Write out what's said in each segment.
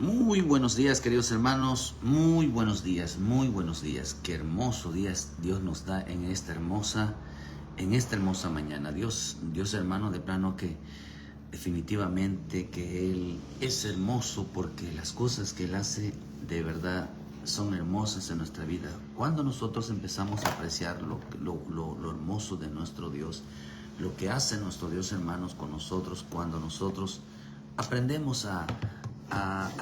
Muy buenos días, queridos hermanos. Muy buenos días, muy buenos días. Qué hermoso día Dios nos da en esta hermosa mañana. Dios, hermano, de plano que definitivamente que Él es hermoso porque las cosas que Él hace de verdad son hermosas en nuestra vida. Cuando nosotros empezamos a apreciar lo hermoso de nuestro Dios, lo que hace nuestro Dios, hermanos, con nosotros, cuando nosotros aprendemos a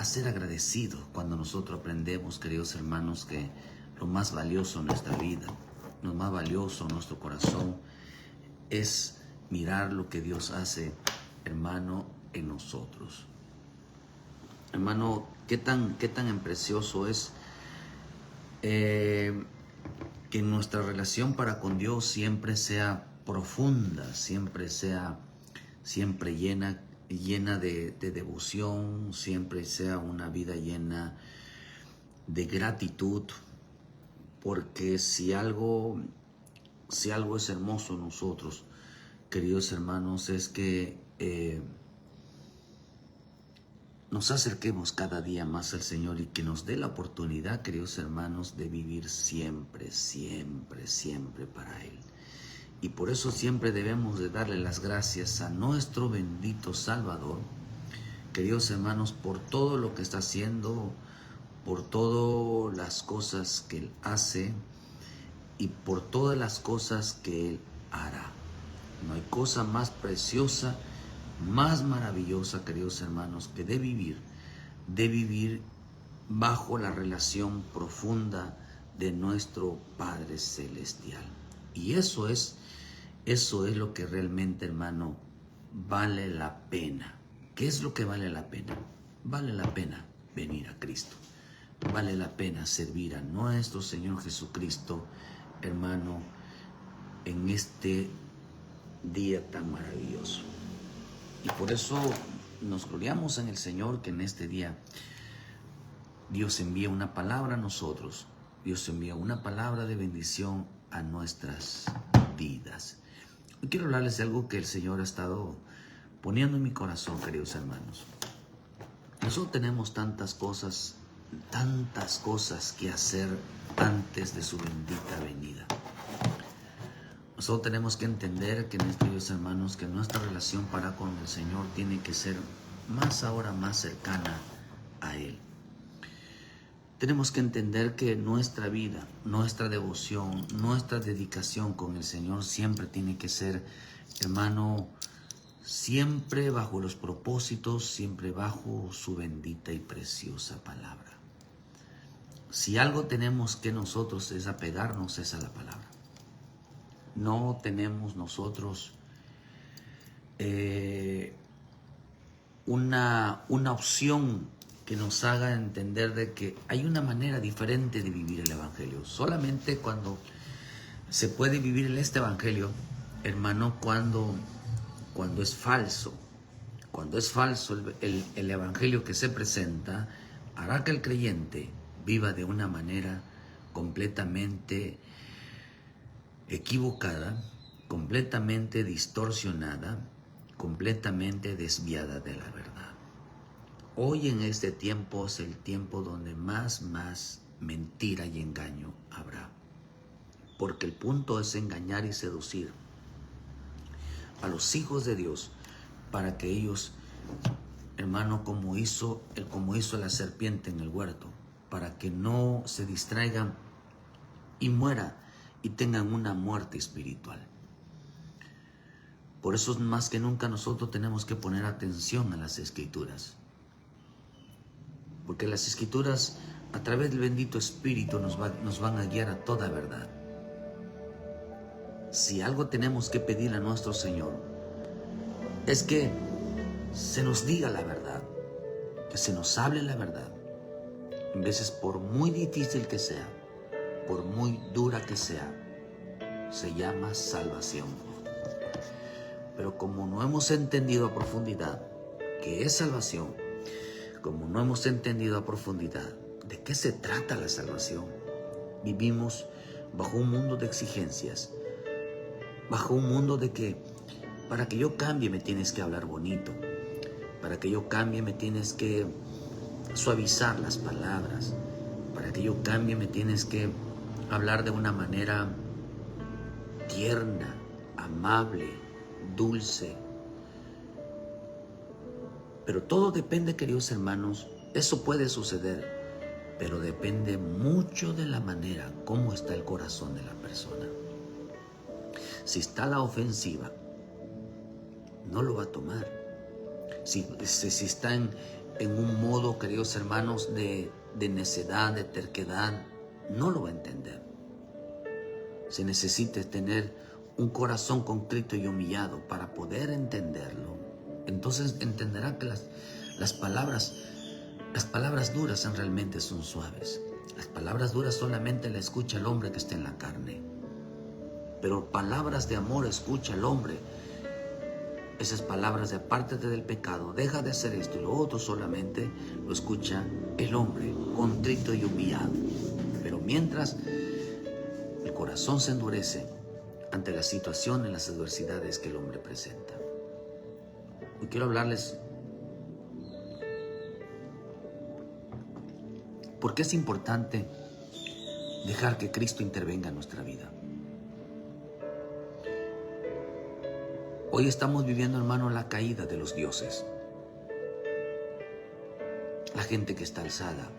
ser agradecidos, cuando nosotros aprendemos, queridos hermanos, que lo más valioso en nuestra vida, lo más valioso en nuestro corazón es mirar lo que Dios hace, hermano, en nosotros. Hermano, qué tan precioso es que nuestra relación para con Dios siempre sea profunda, siempre llena de devoción, siempre sea una vida llena de gratitud, porque si algo es hermoso en nosotros, queridos hermanos, es que nos acerquemos cada día más al Señor y que nos dé la oportunidad, queridos hermanos, de vivir siempre para Él. Y por eso siempre debemos de darle las gracias a nuestro bendito Salvador, queridos hermanos, por todo lo que está haciendo, por todas las cosas que Él hace y por todas las cosas que Él hará. No hay cosa más preciosa, más maravillosa, queridos hermanos, que de vivir bajo la relación profunda de nuestro Padre Celestial. Y eso es lo que realmente, hermano, vale la pena. ¿Qué es lo que vale la pena? Vale la pena venir a Cristo. Vale la pena servir a nuestro Señor Jesucristo, hermano, en este día tan maravilloso. Y por eso nos gloriamos en el Señor, que en este día Dios envía una palabra a nosotros. Dios envía una palabra de bendición a nuestras vidas. Hoy quiero hablarles de algo que el Señor ha estado poniendo en mi corazón, queridos hermanos. Nosotros tenemos tantas cosas que hacer antes de su bendita venida. Nosotros tenemos que entender, queridos hermanos, que nuestra relación para con el Señor tiene que ser más cercana a Él. Tenemos que entender que nuestra vida, nuestra devoción, nuestra dedicación con el Señor siempre tiene que ser, hermano, siempre bajo los propósitos, siempre bajo su bendita y preciosa palabra. Si algo tenemos que nosotros es apegarnos es a la palabra. No tenemos nosotros una opción que nos haga entender de que hay una manera diferente de vivir el Evangelio. Solamente cuando se puede vivir este Evangelio, hermano, cuando es falso. Cuando es falso el Evangelio que se presenta, hará que el creyente viva de una manera completamente equivocada, completamente distorsionada, completamente desviada de la verdad. Hoy en este tiempo es el tiempo donde más mentira y engaño habrá. Porque el punto es engañar y seducir a los hijos de Dios para que ellos, hermano, como hizo la serpiente en el huerto, para que no se distraigan y mueran y tengan una muerte espiritual. Por eso más que nunca nosotros tenemos que poner atención a las Escrituras. Porque las Escrituras, a través del bendito Espíritu, nos van a guiar a toda verdad. Si algo tenemos que pedir a nuestro Señor, es que se nos diga la verdad, que se nos hable la verdad. En veces, por muy difícil que sea, por muy dura que sea, se llama salvación. Pero como no hemos entendido a profundidad qué es salvación, como no hemos entendido a profundidad de qué se trata la salvación, vivimos bajo un mundo de exigencias, bajo un mundo de que para que yo cambie me tienes que hablar bonito, para que yo cambie me tienes que suavizar las palabras. Para que yo cambie me tienes que hablar de una manera tierna, amable, dulce. Pero todo depende, queridos hermanos, eso puede suceder, pero depende mucho de la manera, cómo está el corazón de la persona. Si está a la ofensiva, no lo va a tomar. Si está en un modo, queridos hermanos, de necedad, de terquedad, no lo va a entender. Se necesita tener un corazón contrito y humillado para poder entenderlo. Entonces entenderá que las palabras duras realmente son suaves. Las palabras duras solamente las escucha el hombre que está en la carne. Pero palabras de amor escucha el hombre. Esas palabras de apártate del pecado, deja de hacer esto y lo otro, solamente lo escucha el hombre contrito y humillado. Pero mientras el corazón se endurece ante la situación y las adversidades que el hombre presenta. Hoy quiero hablarles por qué es importante dejar que Cristo intervenga en nuestra vida. Hoy estamos viviendo, hermano, la caída de los dioses. La gente que está alzada,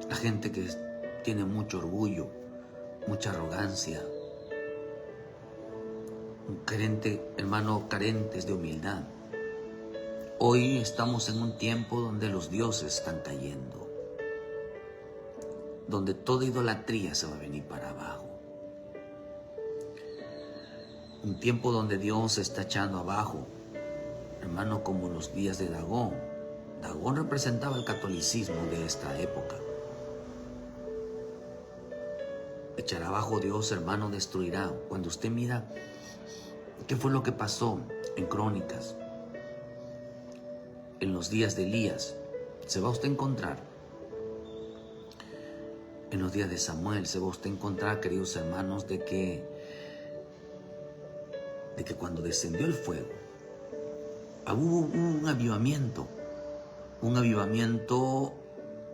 la gente que tiene mucho orgullo, mucha arrogancia, carentes de humildad. Hoy estamos en un tiempo donde los dioses están cayendo, donde toda idolatría se va a venir para abajo. Un tiempo donde Dios se está echando abajo, hermano, como en los días de Dagón. Dagón representaba el catolicismo de esta época. Echará abajo Dios, hermano, destruirá. Cuando usted mira qué fue lo que pasó en Crónicas, en los días de Elías, se va a usted encontrar. En los días de Samuel se va a usted encontrar, queridos hermanos, de que cuando descendió el fuego, hubo un avivamiento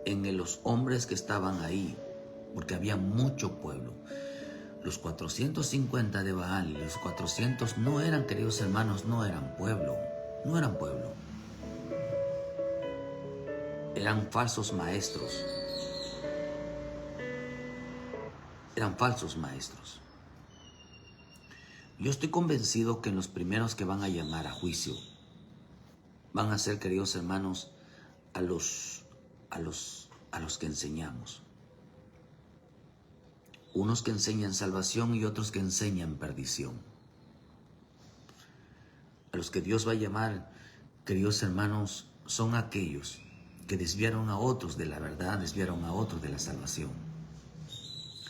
en los hombres que estaban ahí, porque había mucho pueblo. Los 450 de Baal, los 400 no eran, queridos hermanos, no eran pueblo. Eran falsos maestros. Yo estoy convencido que los primeros que van a llamar a juicio van a ser, queridos hermanos, a los que enseñamos. Unos que enseñan salvación y otros que enseñan perdición. A los que Dios va a llamar, queridos hermanos, son aquellos que desviaron a otros de la verdad, desviaron a otros de la salvación.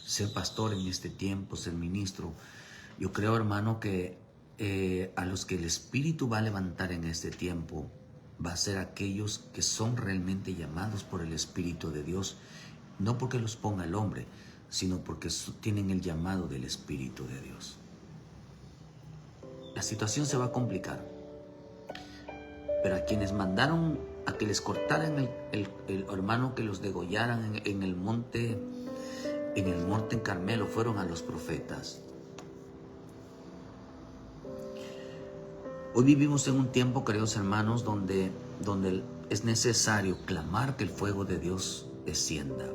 Ser pastor en este tiempo, ser ministro, yo creo, hermano, que a los que el Espíritu va a levantar en este tiempo va a ser aquellos que son realmente llamados por el Espíritu de Dios, no porque los ponga el hombre, sino porque tienen el llamado del Espíritu de Dios. La situación se va a complicar, pero a quienes mandaron a que les cortaran el hermano, que los degollaran en el monte en Carmelo, fueron a los profetas. Hoy vivimos en un tiempo, queridos hermanos, donde es necesario clamar que el fuego de Dios descienda.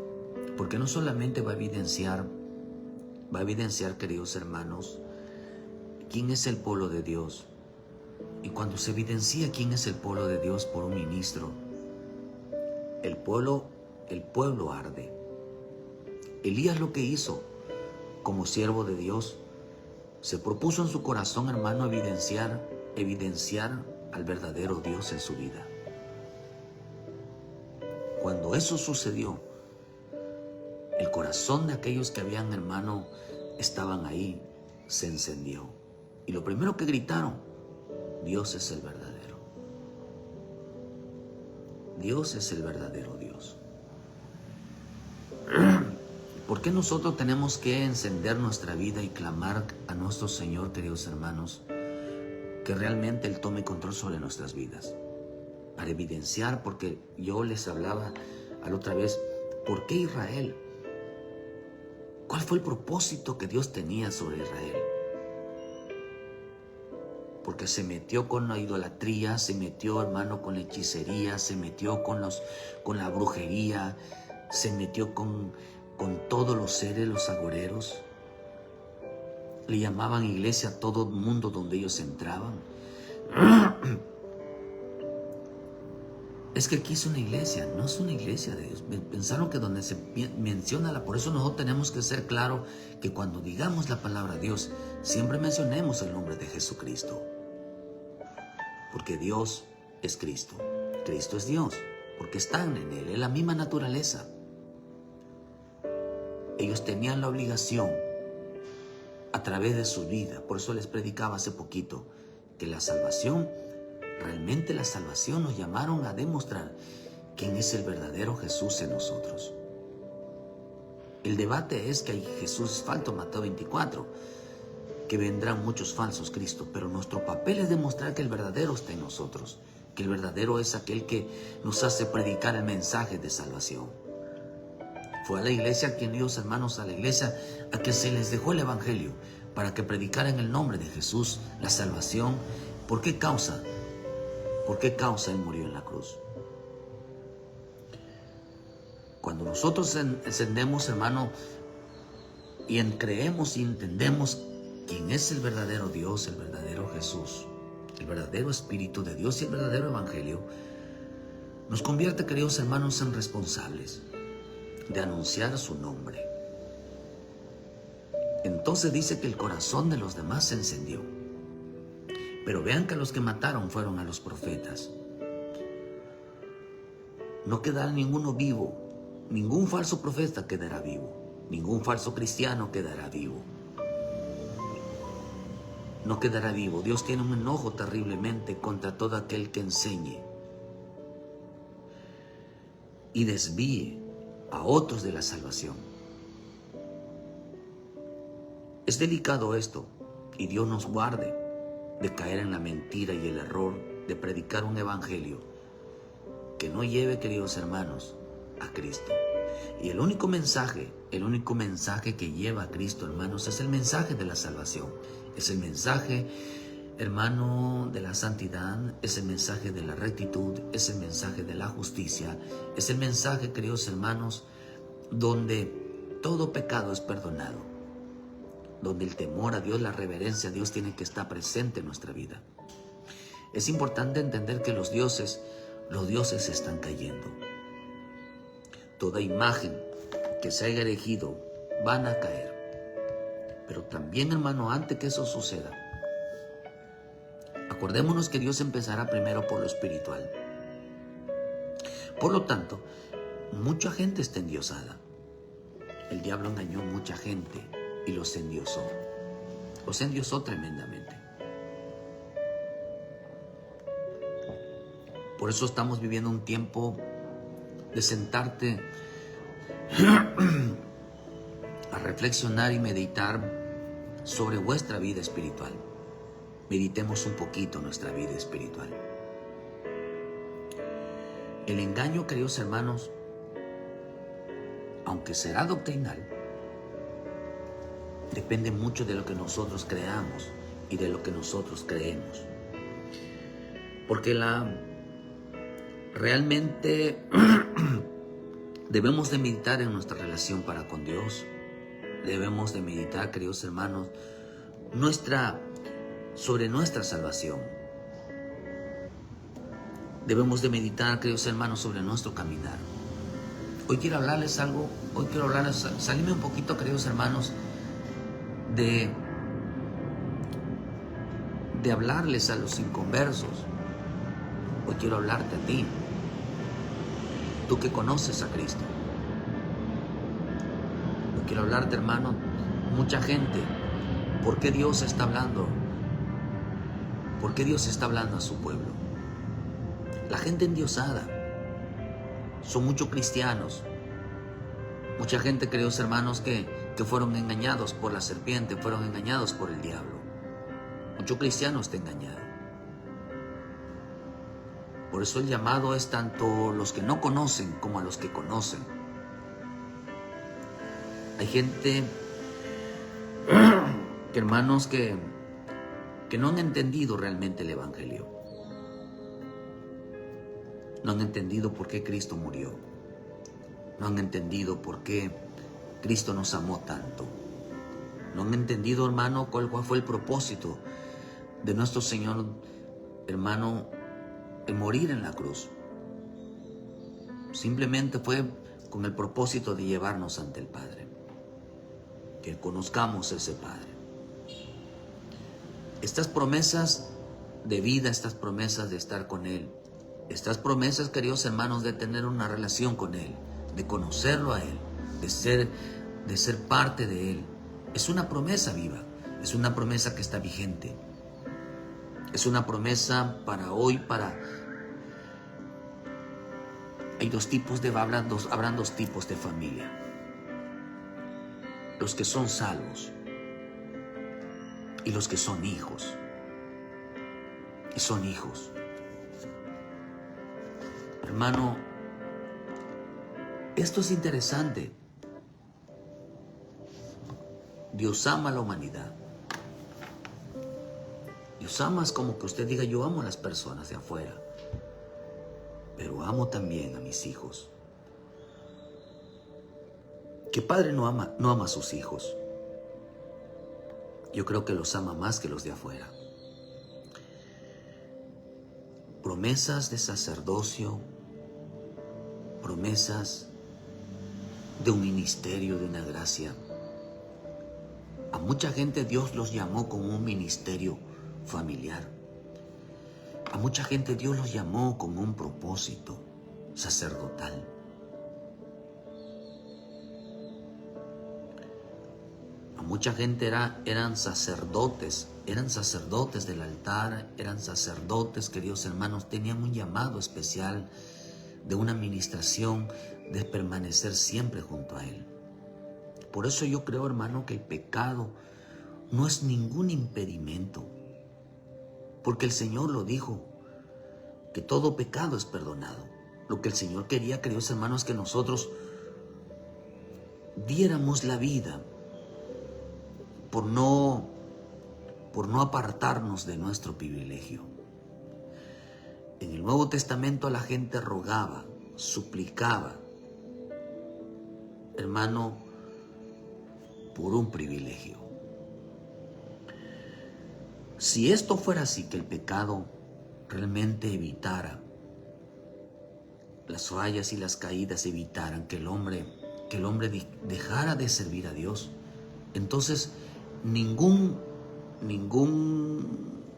Porque no solamente va a evidenciar, queridos hermanos, quién es el pueblo de Dios. Y cuando se evidencia quién es el pueblo de Dios por un ministro, el pueblo arde. Elías lo que hizo como siervo de Dios, se propuso en su corazón, hermano, evidenciar al verdadero Dios en su vida. Cuando eso sucedió, el corazón de aquellos que habían, hermano, estaban ahí, se encendió. Y lo primero que gritaron: Dios es el verdadero. Dios es el verdadero Dios. ¿Por qué nosotros tenemos que encender nuestra vida y clamar a nuestro Señor, queridos hermanos, que realmente Él tome control sobre nuestras vidas? para evidenciar, porque yo les hablaba a la otra vez, ¿por qué Israel? ¿Cuál fue el propósito que Dios tenía sobre Israel? Porque se metió con la idolatría, se metió, hermano, con la hechicería, se metió con la brujería, se metió con todos los seres, los agoreros. Le llamaban iglesia a todo el mundo donde ellos entraban. Es que aquí es una iglesia, no es una iglesia de Dios. Pensaron que donde se menciona, por eso nosotros tenemos que ser claros que cuando digamos la palabra Dios, siempre mencionemos el nombre de Jesucristo. Porque Dios es Cristo, Cristo es Dios, porque están en Él, es la misma naturaleza. Ellos tenían la obligación a través de su vida, por eso les predicaba hace poquito, que la salvación, realmente la salvación nos llamaron a demostrar quién es el verdadero Jesús en nosotros. El debate es que hay Jesús falso, Mateo 24, que vendrán muchos falsos Cristos, pero nuestro papel es demostrar que el verdadero está en nosotros, que el verdadero es aquel que nos hace predicar el mensaje de salvación. Fue a la iglesia quien Dios, hermanos, a la iglesia a que se les dejó el evangelio para que predicaran el nombre de Jesús, la salvación. ¿Por qué causa? ¿Por qué causa Él murió en la cruz? Cuando nosotros encendemos, hermano, y creemos y entendemos quién es el verdadero Dios, el verdadero Jesús, el verdadero Espíritu de Dios y el verdadero Evangelio, nos convierte, queridos hermanos, en responsables de anunciar su nombre. Entonces dice que el corazón de los demás se encendió. Pero vean que los que mataron fueron a los profetas. No quedará ninguno vivo, ningún falso profeta quedará vivo, ningún falso cristiano quedará vivo. No quedará vivo. Dios tiene un enojo terriblemente contra todo aquel que enseñe y desvíe a otros de la salvación. Es delicado esto, y Dios nos guarde de caer en la mentira y el error de predicar un evangelio que no lleve, queridos hermanos, a Cristo. Y el único mensaje que lleva a Cristo, hermanos, es el mensaje de la salvación. Es el mensaje, hermano, de la santidad, es el mensaje de la rectitud, es el mensaje de la justicia, es el mensaje, queridos hermanos, donde todo pecado es perdonado, donde el temor a Dios, la reverencia a Dios tiene que estar presente en nuestra vida. Es importante entender que los dioses están cayendo. Toda imagen que se haya erigido van a caer. Pero también, hermano, antes que eso suceda, acordémonos que Dios empezará primero por lo espiritual. Por lo tanto, mucha gente está endiosada. El diablo engañó a mucha gente y los endiosó. Los endiosó tremendamente. Por eso estamos viviendo un tiempo de sentarte a reflexionar y meditar sobre vuestra vida espiritual. Meditemos un poquito nuestra vida espiritual. El engaño, queridos hermanos, aunque será doctrinal, depende mucho de lo que nosotros creamos y de lo que nosotros creemos. Porque realmente debemos de meditar en nuestra relación para con Dios. Debemos de meditar, queridos hermanos, sobre nuestra salvación. Debemos de meditar, queridos hermanos, sobre nuestro caminar. Hoy quiero hablarles algo, salirme un poquito, queridos hermanos, de hablarles a los inconversos. Hoy quiero hablarte a ti, tú que conoces a Cristo. Hoy quiero hablarte, hermano, mucha gente, ¿por qué Dios está hablando? ¿Por qué Dios está hablando a su pueblo? La gente endiosada, son muchos cristianos, mucha gente, queridos hermanos, que fueron engañados por la serpiente, fueron engañados por el diablo. Muchos cristianos te engañaron. Por eso el llamado es tanto los que no conocen como a los que conocen. Hay gente, hermanos, que no han entendido realmente el Evangelio. No han entendido por qué Cristo murió. No han entendido por qué Cristo nos amó tanto. No han entendido, hermano, cuál fue el propósito de nuestro Señor, hermano, el morir en la cruz. Simplemente fue con el propósito de llevarnos ante el Padre. Que conozcamos a ese Padre. Estas promesas de vida, estas promesas de estar con Él, estas promesas, queridos hermanos, de tener una relación con Él, de conocerlo a Él, de ser parte de Él, es una promesa viva, es una promesa que está vigente. Es una promesa para hoy, Hay habrán dos tipos de familia. Los que son salvos y los que son hijos. Y son hijos. Hermano, esto es interesante. Dios ama a la humanidad. Dios ama es como que usted diga, yo amo a las personas de afuera, pero amo también a mis hijos. ¿Qué padre no ama a sus hijos? Yo creo que los ama más que los de afuera. Promesas de sacerdocio, promesas de un ministerio, de una gracia. A mucha gente Dios los llamó con un ministerio familiar. A mucha gente Dios los llamó con un propósito sacerdotal. A mucha gente eran sacerdotes del altar, eran sacerdotes, queridos hermanos, tenían un llamado especial de una administración, de permanecer siempre junto a Él. Por eso yo creo, hermano, que el pecado no es ningún impedimento, porque el Señor lo dijo, que todo pecado es perdonado. Lo que el Señor quería, queridos hermanos, es que nosotros diéramos la vida por no apartarnos de nuestro privilegio. En el Nuevo Testamento la gente rogaba, suplicaba, hermano, por un privilegio. Si esto fuera así, que el pecado realmente evitara, las fallas y las caídas evitaran, que el hombre dejara de servir a Dios, entonces ningún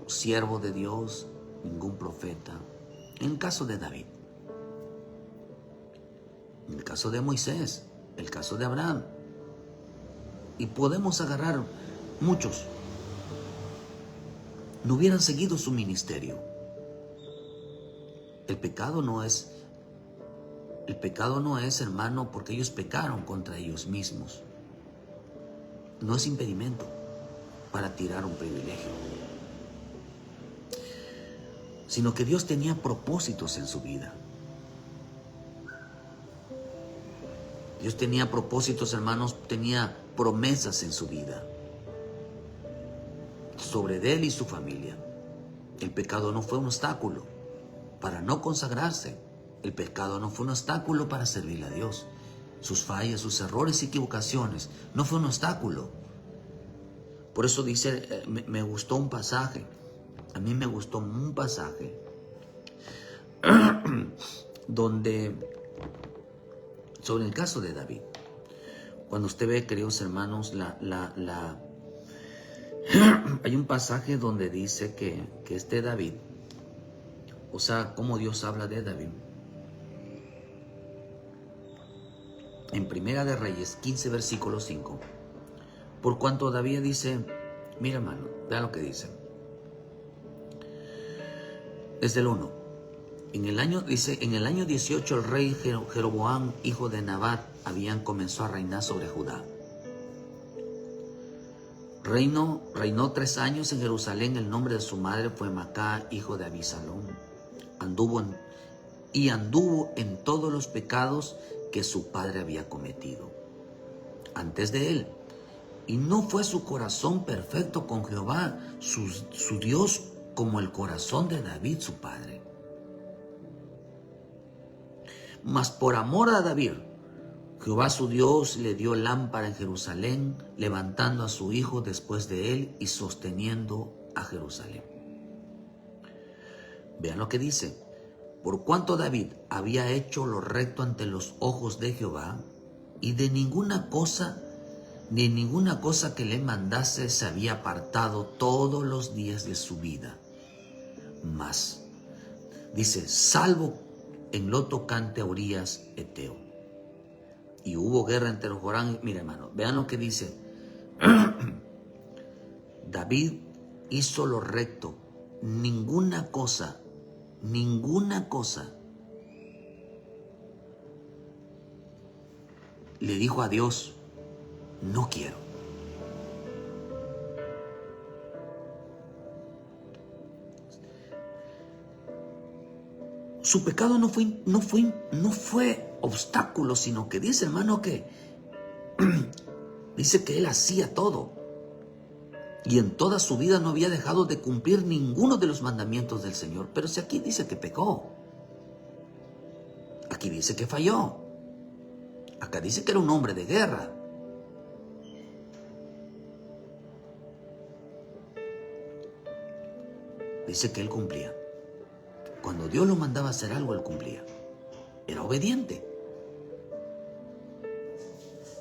siervo de Dios, ningún profeta, en el caso de David, en el caso de Moisés, el caso de Abraham, y podemos agarrar muchos, no hubieran seguido su ministerio. El pecado no es, hermano, porque ellos pecaron contra ellos mismos. No es impedimento para tirar un privilegio, sino que Dios tenía propósitos en su vida. Dios tenía propósitos, hermanos, tenía promesas en su vida sobre él y su familia. El pecado no fue un obstáculo para no consagrarse. El pecado no fue un obstáculo para servirle a Dios. Sus fallas, sus errores y equivocaciones no fue un obstáculo. Por eso dice, me gustó un pasaje. A mí me gustó un pasaje donde, sobre el caso de David, cuando usted ve, queridos hermanos, hay un pasaje donde dice que este David, o sea, cómo Dios habla de David. En Primera de Reyes 15, versículo 5. Por cuanto David dice, mira, hermano, vea lo que dice. Desde el 1. En el año 18 el rey Jeroboam, hijo de Nabat, comenzó a reinar sobre Judá. Reinó 3 años en Jerusalén. El nombre de su madre fue Macá, hijo de Abisalom. Anduvo y anduvo en todos los pecados que su padre había cometido antes de él. Y no fue su corazón perfecto con Jehová, su Dios, como el corazón de David, su padre. Mas por amor a David, Jehová su Dios le dio lámpara en Jerusalén, levantando a su hijo después de él y sosteniendo a Jerusalén. Vean lo que dice. Por cuanto David había hecho lo recto ante los ojos de Jehová, y de ninguna cosa que le mandase se había apartado todos los días de su vida. Mas, dice, salvo en lo tocante a Urías Eteo. Y hubo guerra entre los Joram. Mira, hermano, vean lo que dice. David hizo lo recto. Ninguna cosa le dijo a Dios, no quiero. Su pecado no fue obstáculo, sino que dice, hermano, que dice que él hacía todo. Y en toda su vida no había dejado de cumplir ninguno de los mandamientos del Señor. Pero si aquí dice que pecó, aquí dice que falló, acá dice que era un hombre de guerra. Dice que él cumplía. Cuando Dios lo mandaba a hacer algo, él cumplía. Era obediente.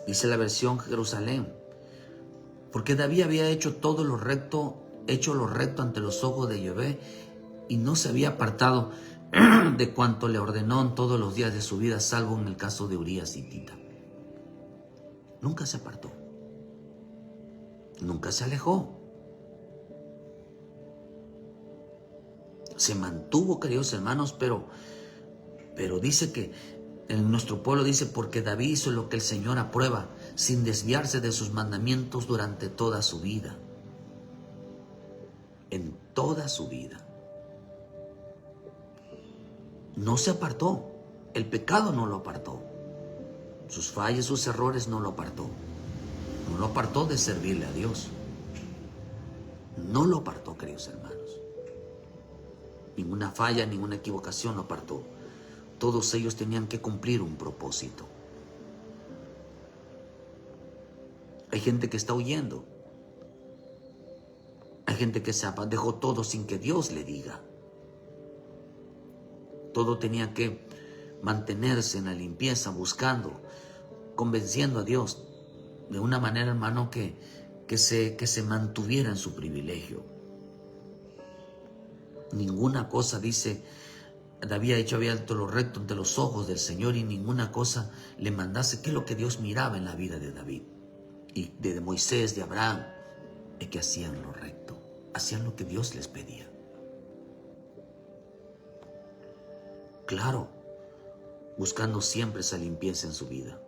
Dice la versión Jerusalén, porque David había hecho todo lo recto, ante los ojos de Yahvé, y no se había apartado de cuanto le ordenó en todos los días de su vida, salvo en el caso de Urías hitita. Nunca se apartó. Nunca se alejó. Se mantuvo, queridos hermanos, pero dice que en nuestro pueblo dice, porque David hizo lo que el Señor aprueba, sin desviarse de sus mandamientos durante toda su vida. En toda su vida. No se apartó. El pecado no lo apartó. Sus fallas, sus errores no lo apartó. No lo apartó de servirle a Dios. No lo apartó, queridos hermanos. Ninguna falla, ninguna equivocación lo apartó. Todos ellos tenían que cumplir un propósito. Hay gente que está huyendo. Hay gente que dejó todo sin que Dios le diga. Todo tenía que mantenerse en la limpieza, buscando, convenciendo a Dios de una manera, hermano, que se mantuviera en su privilegio. Ninguna cosa, dice, había hecho lo recto ante los ojos del Señor, y ninguna cosa le mandase. ¿Qué es lo que Dios miraba en la vida de David y de Moisés, de Abraham? Es que hacían lo recto, hacían lo que Dios les pedía. Claro, buscando siempre esa limpieza en su vida.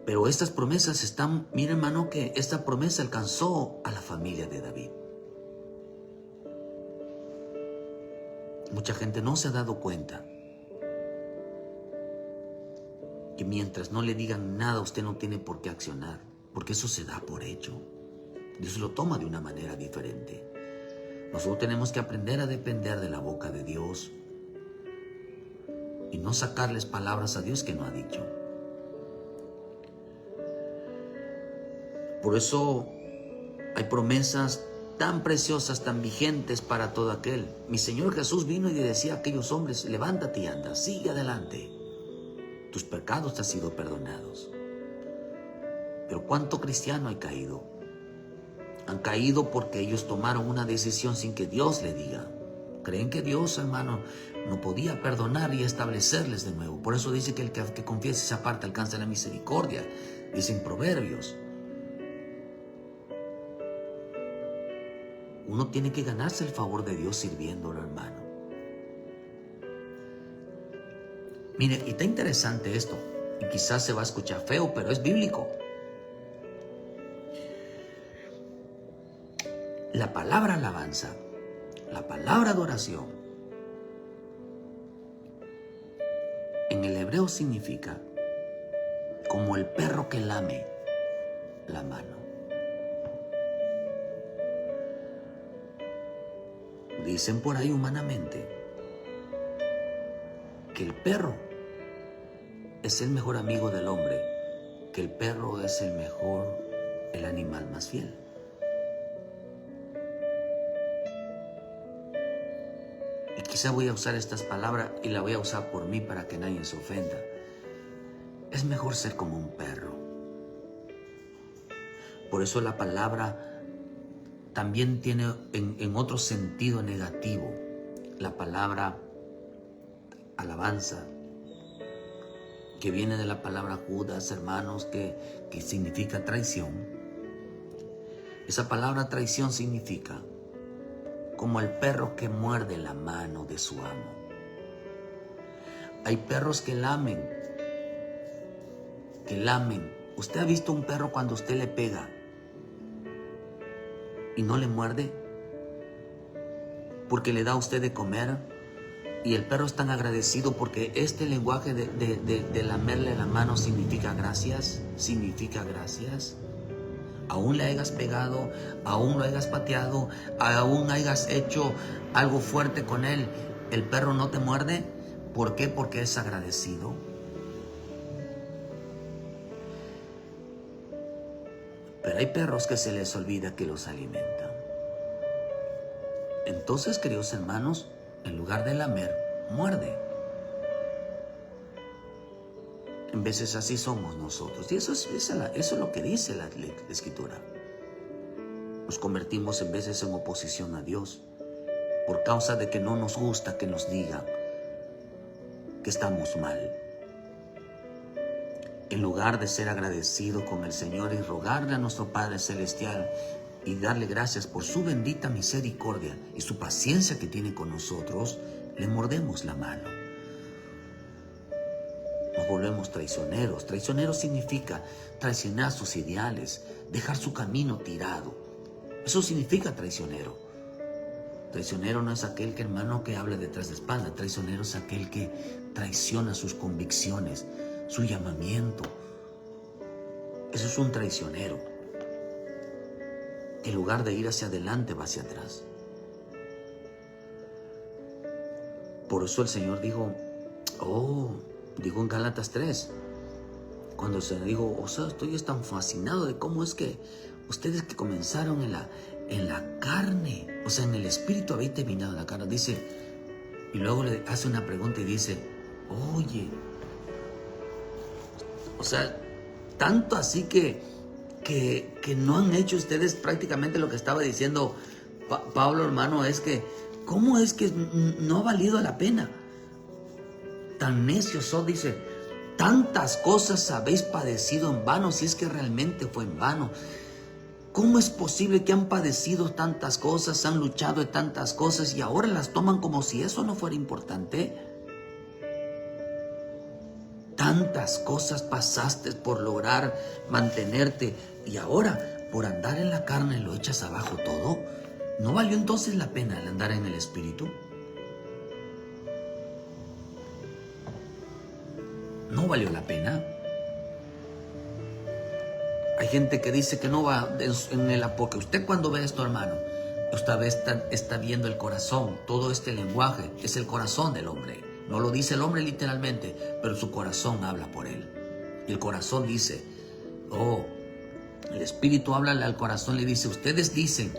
Pero estas promesas están, mira, hermano, que esta promesa alcanzó a la familia de David. Mucha gente no se ha dado cuenta que mientras no le digan nada, usted no tiene por qué accionar, porque eso se da por hecho. Dios lo toma de una manera diferente. Nosotros tenemos que aprender a depender de la boca de Dios y no sacarles palabras a Dios que no ha dicho. Por eso hay promesas tan preciosas, tan vigentes para todo aquel. Mi Señor Jesús vino y le decía a aquellos hombres, levántate y anda, sigue adelante. Tus pecados te han sido perdonados. Pero ¿cuánto cristiano ha caído? Han caído porque ellos tomaron una decisión sin que Dios le diga. Creen que Dios, hermano, no podía perdonar y establecerles de nuevo. Por eso dice que el que confiese esa parte alcanza la misericordia. Dicen Proverbios. Uno tiene que ganarse el favor de Dios sirviéndolo, hermano. Mire, y está interesante esto, y quizás se va a escuchar feo, pero es bíblico. La palabra alabanza, la palabra adoración, en el hebreo significa como el perro que lame la mano. Dicen por ahí humanamente que el perro es el mejor amigo del hombre, que el perro es el animal más fiel. Y quizá voy a usar estas palabras y la voy a usar por mí para que nadie se ofenda. Es mejor ser como un perro. Por eso la palabra también tiene en otro sentido negativo. La palabra alabanza, que viene de la palabra Judas, hermanos, que significa traición. Esa palabra traición significa como el perro que muerde la mano de su amo. Hay perros que lamen. ¿Usted ha visto un perro cuando usted le pega y no le muerde? Porque le da a usted de comer. Y el perro es tan agradecido porque este lenguaje de lamerle la mano significa gracias. Significa gracias. Aún le hayas pegado, aún lo hayas pateado, aún hayas hecho algo fuerte con él, el perro no te muerde. ¿Por qué? Porque es agradecido. Pero hay perros que se les olvida que los alimentan. Entonces, queridos hermanos, en lugar de lamer, muerde. En veces así somos nosotros. Y eso es lo que dice la Escritura. Nos convertimos en veces en oposición a Dios por causa de que no nos gusta que nos digan que estamos mal. En lugar de ser agradecido con el Señor y rogarle a nuestro Padre Celestial y darle gracias por su bendita misericordia y su paciencia que tiene con nosotros, le mordemos la mano. Nos volvemos traicioneros. Traicionero significa traicionar sus ideales, dejar su camino tirado. Eso significa traicionero. Traicionero no es aquel que, hermano, que habla detrás de espalda. Traicionero es aquel que traiciona sus convicciones, su llamamiento. Eso es un traicionero. En lugar de ir hacia adelante, va hacia atrás. Por eso el Señor dijo en Gálatas 3, cuando se dijo, estoy tan fascinado de cómo es que ustedes que comenzaron en la carne, en el espíritu habéis terminado en la carne, dice, y luego le hace una pregunta y dice, oye, tanto así que no han hecho ustedes prácticamente lo que estaba diciendo Pablo, hermano, es que, ¿cómo es que no ha valido la pena? Tan necios son, dice, tantas cosas habéis padecido en vano, si es que realmente fue en vano. ¿Cómo es posible que han padecido tantas cosas, han luchado de tantas cosas y ahora las toman como si eso no fuera importante? Tantas cosas pasaste por lograr mantenerte y ahora por andar en la carne lo echas abajo todo. ¿No valió entonces la pena el andar en el espíritu? ¿No valió la pena? Hay gente que dice que no va en el porque usted cuando ve esto, hermano, usted está viendo el corazón. Todo este lenguaje es el corazón del hombre. No lo dice el hombre literalmente, pero su corazón habla por él. Y el corazón dice, el espíritu habla al corazón, le dice, ustedes dicen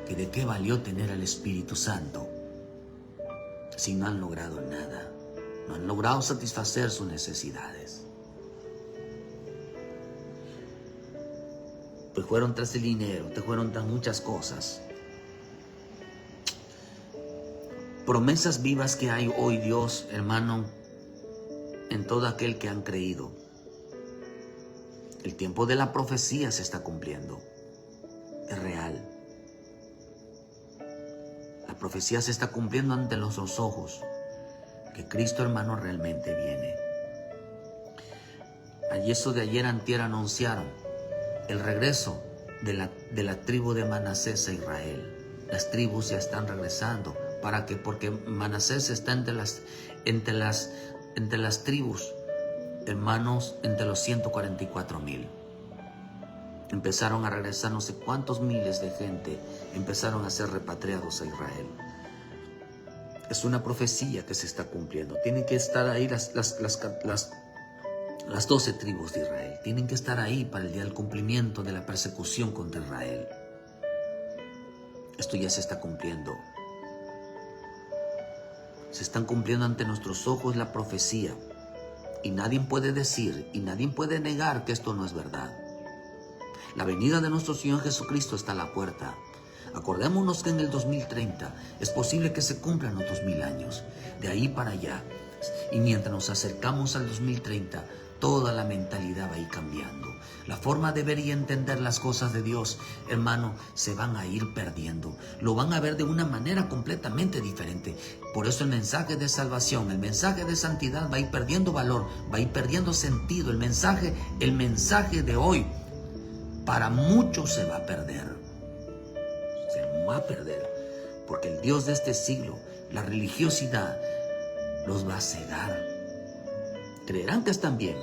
que de qué valió tener al Espíritu Santo si no han logrado nada. No han logrado satisfacer sus necesidades. Te fueron tras el dinero, te fueron tras muchas cosas. Promesas vivas que hay hoy, Dios, hermano, en todo aquel que han creído. El tiempo de la profecía se está cumpliendo. Es real. La profecía se está cumpliendo ante nuestros ojos. Que Cristo, hermano, realmente viene. Ayer antier anunciaron el regreso de la tribu de Manasés a Israel. Las tribus ya están regresando. ¿Para qué? Porque Manasés está entre las entre las tribus, hermanos, entre los 144,000. Empezaron a regresar no sé cuántos miles de gente, empezaron a ser repatriados a Israel. Es una profecía que se está cumpliendo. Tienen que estar ahí las 12 tribus de Israel. Tienen que estar ahí para el día del cumplimiento de la persecución contra Israel. Esto ya se está cumpliendo. Se están cumpliendo ante nuestros ojos la profecía. Y nadie puede decir y nadie puede negar que esto no es verdad. La venida de nuestro Señor Jesucristo está a la puerta. Acordémonos que en el 2030 es posible que se cumplan otros 1000 años. De ahí para allá. Y mientras nos acercamos al 2030, toda la mentalidad va a ir cambiando. La forma de ver y entender las cosas de Dios, hermano, se van a ir perdiendo. Lo van a ver de una manera completamente diferente. Por eso el mensaje de salvación, el mensaje de santidad va a ir perdiendo valor, va a ir perdiendo sentido. El mensaje de hoy, para muchos se va a perder. Se va a perder. Porque el Dios de este siglo, la religiosidad, los va a cegar. Creerán que están bien,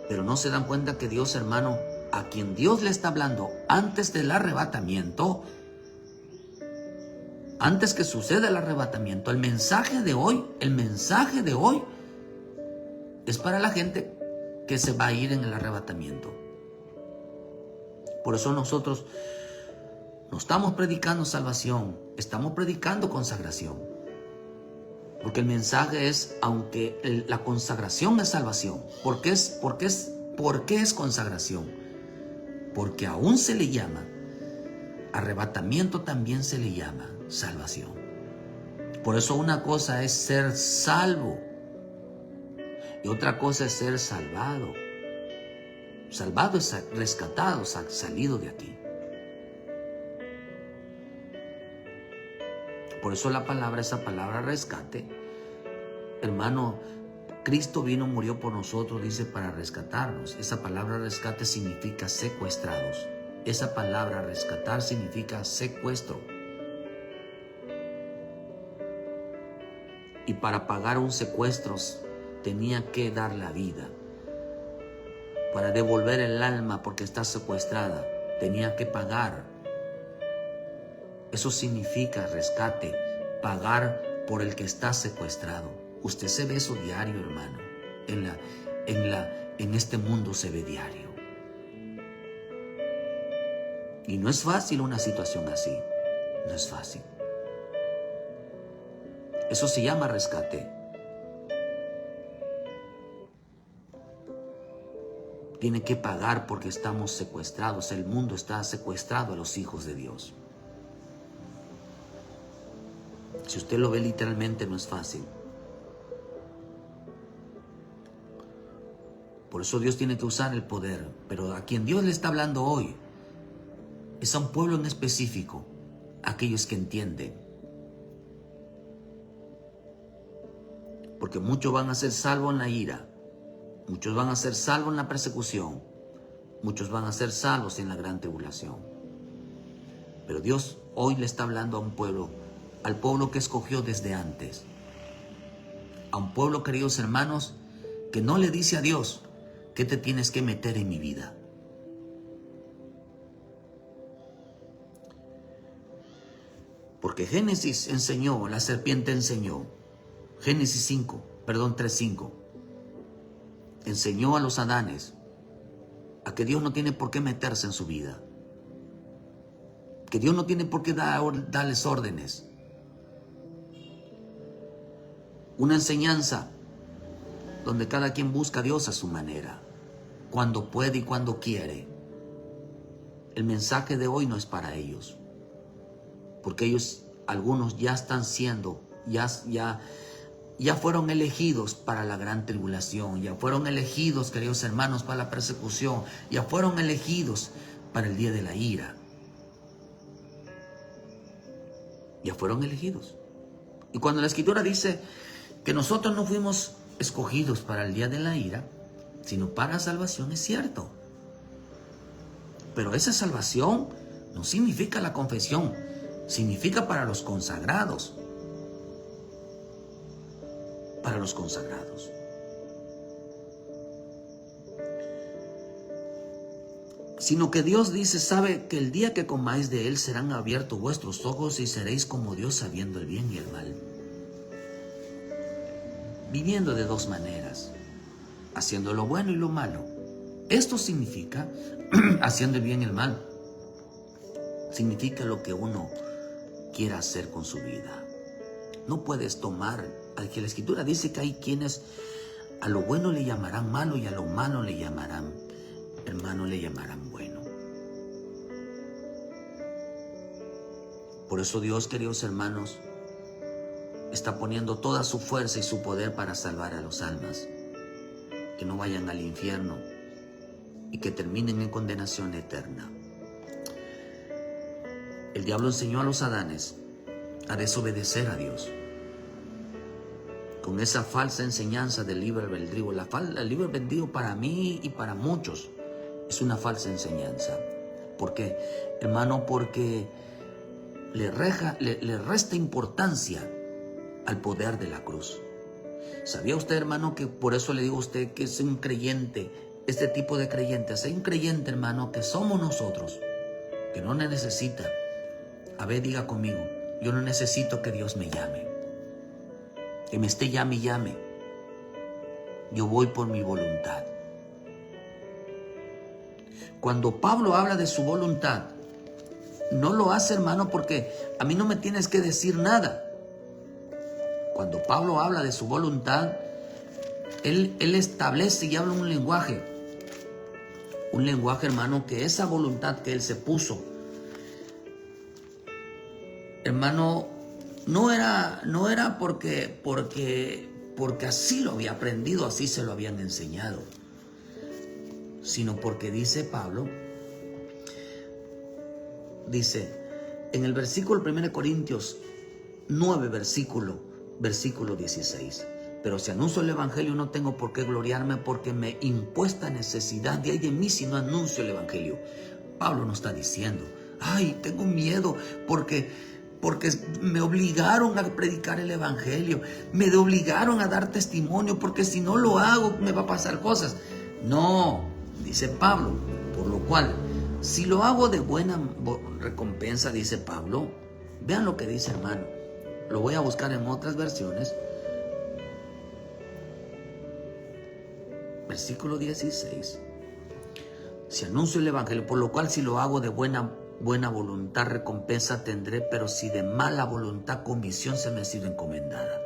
pero no se dan cuenta que Dios, hermano, a quien Dios le está hablando antes del arrebatamiento, antes que suceda el arrebatamiento, el mensaje de hoy es para la gente que se va a ir en el arrebatamiento. Por eso nosotros no estamos predicando salvación, estamos predicando consagración. Porque el mensaje es, aunque la consagración es salvación. ¿Por qué es consagración? Porque aún se le llama, arrebatamiento también se le llama salvación. Por eso una cosa es ser salvo y otra cosa es ser salvado. Salvado es rescatado, salido de aquí. Por eso esa palabra rescate, hermano, Cristo vino, murió por nosotros, dice, para rescatarnos. Esa palabra rescate significa secuestrados. Esa palabra rescatar significa secuestro. Y para pagar un secuestro tenía que dar la vida. Para devolver el alma porque está secuestrada, tenía que pagar. Eso significa rescate, pagar por el que está secuestrado. Usted se ve eso diario, hermano. En este mundo se ve diario. Y no es fácil una situación así. No es fácil. Eso se llama rescate. Tiene que pagar porque estamos secuestrados. El mundo está secuestrado a los hijos de Dios. Si usted lo ve literalmente, no es fácil. Por eso Dios tiene que usar el poder. Pero a quien Dios le está hablando hoy es a un pueblo en específico, aquellos que entienden. Porque muchos van a ser salvos en la ira, muchos van a ser salvos en la persecución, muchos van a ser salvos en la gran tribulación. Pero Dios hoy le está hablando a un pueblo, al pueblo que escogió desde antes. A un pueblo, queridos hermanos, que no le dice a Dios, ¿qué te tienes que meter en mi vida? Porque Génesis enseñó, la serpiente enseñó, Génesis 3:5, enseñó a los Adanes a que Dios no tiene por qué meterse en su vida, que Dios no tiene por qué darles órdenes. Una enseñanza donde cada quien busca a Dios a su manera, cuando puede y cuando quiere. El mensaje de hoy no es para ellos, porque ellos, algunos ya están siendo, ya fueron elegidos para la gran tribulación, ya fueron elegidos, queridos hermanos, para la persecución, ya fueron elegidos para el día de la ira. Ya fueron elegidos. Y cuando la Escritura dice que nosotros no fuimos escogidos para el día de la ira, sino para salvación, es cierto. Pero esa salvación no significa la confesión, significa para los consagrados. para los consagrados. Sino que Dios dice, sabe que el día que comáis de él serán abiertos vuestros ojos y seréis como Dios sabiendo el bien y el mal. Viviendo de dos maneras, haciendo lo bueno y lo malo. Esto significa, haciendo el bien y el mal, significa lo que uno quiera hacer con su vida. No puedes tomar, que la Escritura dice que hay quienes a lo bueno le llamarán malo y a lo malo le llamarán, hermano, le llamarán bueno. Por eso Dios, queridos hermanos, está poniendo toda su fuerza y su poder para salvar a los almas, que no vayan al infierno y que terminen en condenación eterna. El diablo enseñó a los Adanes a desobedecer a Dios con esa falsa enseñanza del libre albedrío. El libre albedrío para mí y para muchos es una falsa enseñanza. ¿Por qué, hermano? Porque le resta importancia al poder de la cruz. ¿Sabía usted, hermano, que por eso le digo a usted que es un creyente, este tipo de creyentes, hay un creyente, hermano, que somos nosotros, que no necesita? A ver, diga conmigo, yo no necesito que Dios me llame, que me esté llame y llame. Yo voy por mi voluntad. Cuando Pablo habla de su voluntad, no lo hace, hermano, porque a mí no me tienes que decir nada. Cuando Pablo habla de su voluntad, él establece y habla un lenguaje, hermano, que esa voluntad que él se puso, hermano, no era porque así lo había aprendido, así se lo habían enseñado, sino porque dice Pablo, dice en el versículo 1 Corintios 9, versículo 16, pero si anuncio el evangelio no tengo por qué gloriarme, porque me impuesta necesidad de ay de mí si no anuncio el evangelio. Pablo no está diciendo, ay, tengo miedo porque me obligaron a predicar el evangelio, me obligaron a dar testimonio, porque si no lo hago me va a pasar cosas. No, dice Pablo, por lo cual, si lo hago de buena recompensa, dice Pablo. Vean lo que dice, hermano. Lo voy a buscar en otras versiones. Versículo 16. Si anuncio el evangelio, por lo cual si lo hago de buena voluntad, recompensa tendré, pero si de mala voluntad, comisión se me ha sido encomendada.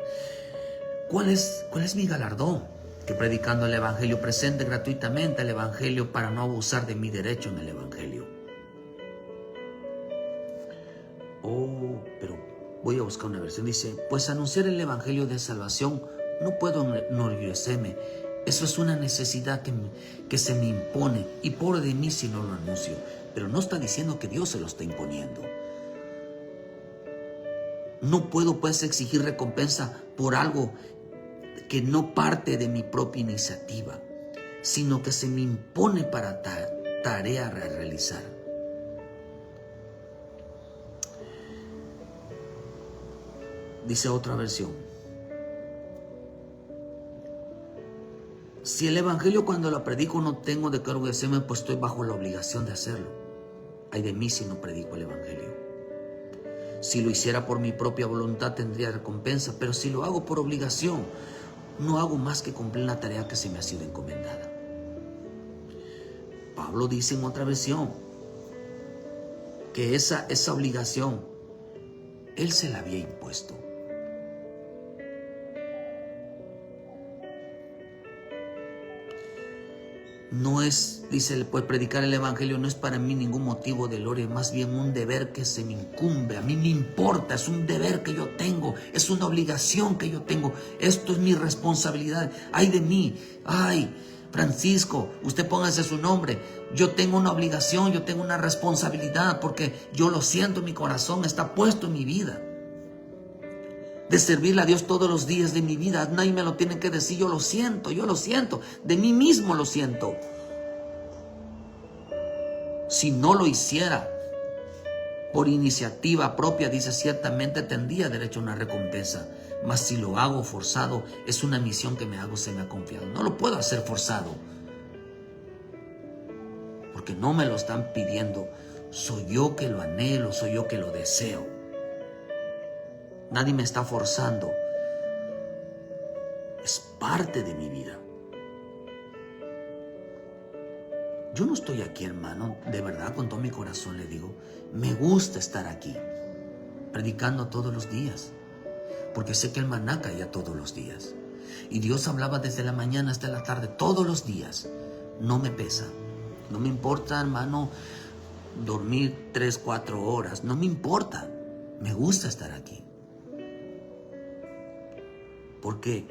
¿Cuál es mi galardón? Que predicando el evangelio presente gratuitamente el evangelio para no abusar de mi derecho en el evangelio. Oh, pero voy a buscar una versión. Dice, pues anunciar el evangelio de salvación no puedo enorgullecerme. Eso es una necesidad que se me impone y pobre de mí si no lo anuncio. Pero no está diciendo que Dios se lo está imponiendo. No puedo pues exigir recompensa por algo que no parte de mi propia iniciativa, sino que se me impone para tarea a realizar. Dice otra versión, si el evangelio cuando lo predico no tengo de qué orgullecerme, pues estoy bajo la obligación de hacerlo. Ay de mí si no predico el evangelio. Si lo hiciera por mi propia voluntad tendría recompensa, pero si lo hago por obligación, no hago más que cumplir la tarea que se me ha sido encomendada. Pablo dice en otra versión que esa obligación él se la había impuesto. No es, dice, pues predicar el evangelio no es para mí ningún motivo de gloria, más bien un deber que se me incumbe. A mí me importa, es un deber que yo tengo, es una obligación que yo tengo. Esto es mi responsabilidad. Ay de mí, ay, Francisco, usted póngase su nombre. Yo tengo una obligación, yo tengo una responsabilidad, porque yo lo siento en mi corazón, está puesto en mi vida. De servirle a Dios todos los días de mi vida. Nadie me lo tiene que decir, yo lo siento, de mí mismo lo siento. Si no lo hiciera, por iniciativa propia, dice, ciertamente tendría derecho a una recompensa. Mas si lo hago forzado, es una misión que me hago, se me ha confiado. No lo puedo hacer forzado, porque no me lo están pidiendo. Soy yo que lo anhelo, soy yo que lo deseo. Nadie me está forzando. Es parte de mi vida. Yo no estoy aquí, hermano, de verdad, con todo mi corazón le digo, me gusta estar aquí, predicando todos los días, porque sé que el maná caía todos los días. Y Dios hablaba desde la mañana hasta la tarde, todos los días. No me pesa, no me importa, hermano, dormir 3, 4 horas, no me importa, me gusta estar aquí. Porque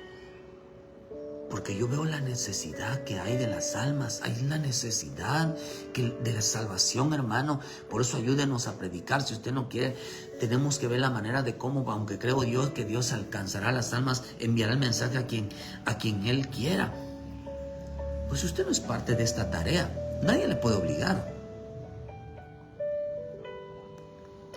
yo veo la necesidad que hay de las almas, hay la necesidad de la salvación, hermano. Por eso ayúdenos a predicar. Si usted no quiere, tenemos que ver la manera de cómo, aunque creo Dios que Dios alcanzará las almas, enviará el mensaje a quien Él quiera. Pues si usted no es parte de esta tarea, nadie le puede obligar.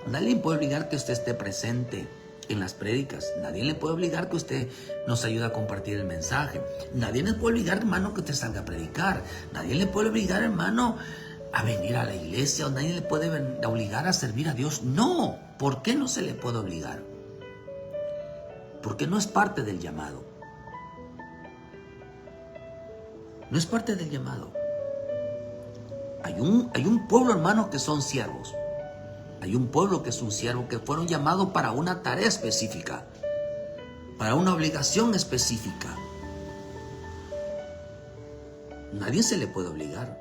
Nadie le puede obligar que usted esté presente en las prédicas. Nadie le puede obligar que usted nos ayude a compartir el mensaje. Nadie le puede obligar, hermano, que usted salga a predicar. Nadie le puede obligar, hermano, a venir a la iglesia. O nadie le puede obligar a servir a Dios. No. ¿Por qué no se le puede obligar? Porque no es parte del llamado. No es parte del llamado. Hay un pueblo, hermano, que son siervos. Hay un pueblo que es un siervo, que fueron llamados para una tarea específica, para una obligación específica. Nadie se le puede obligar.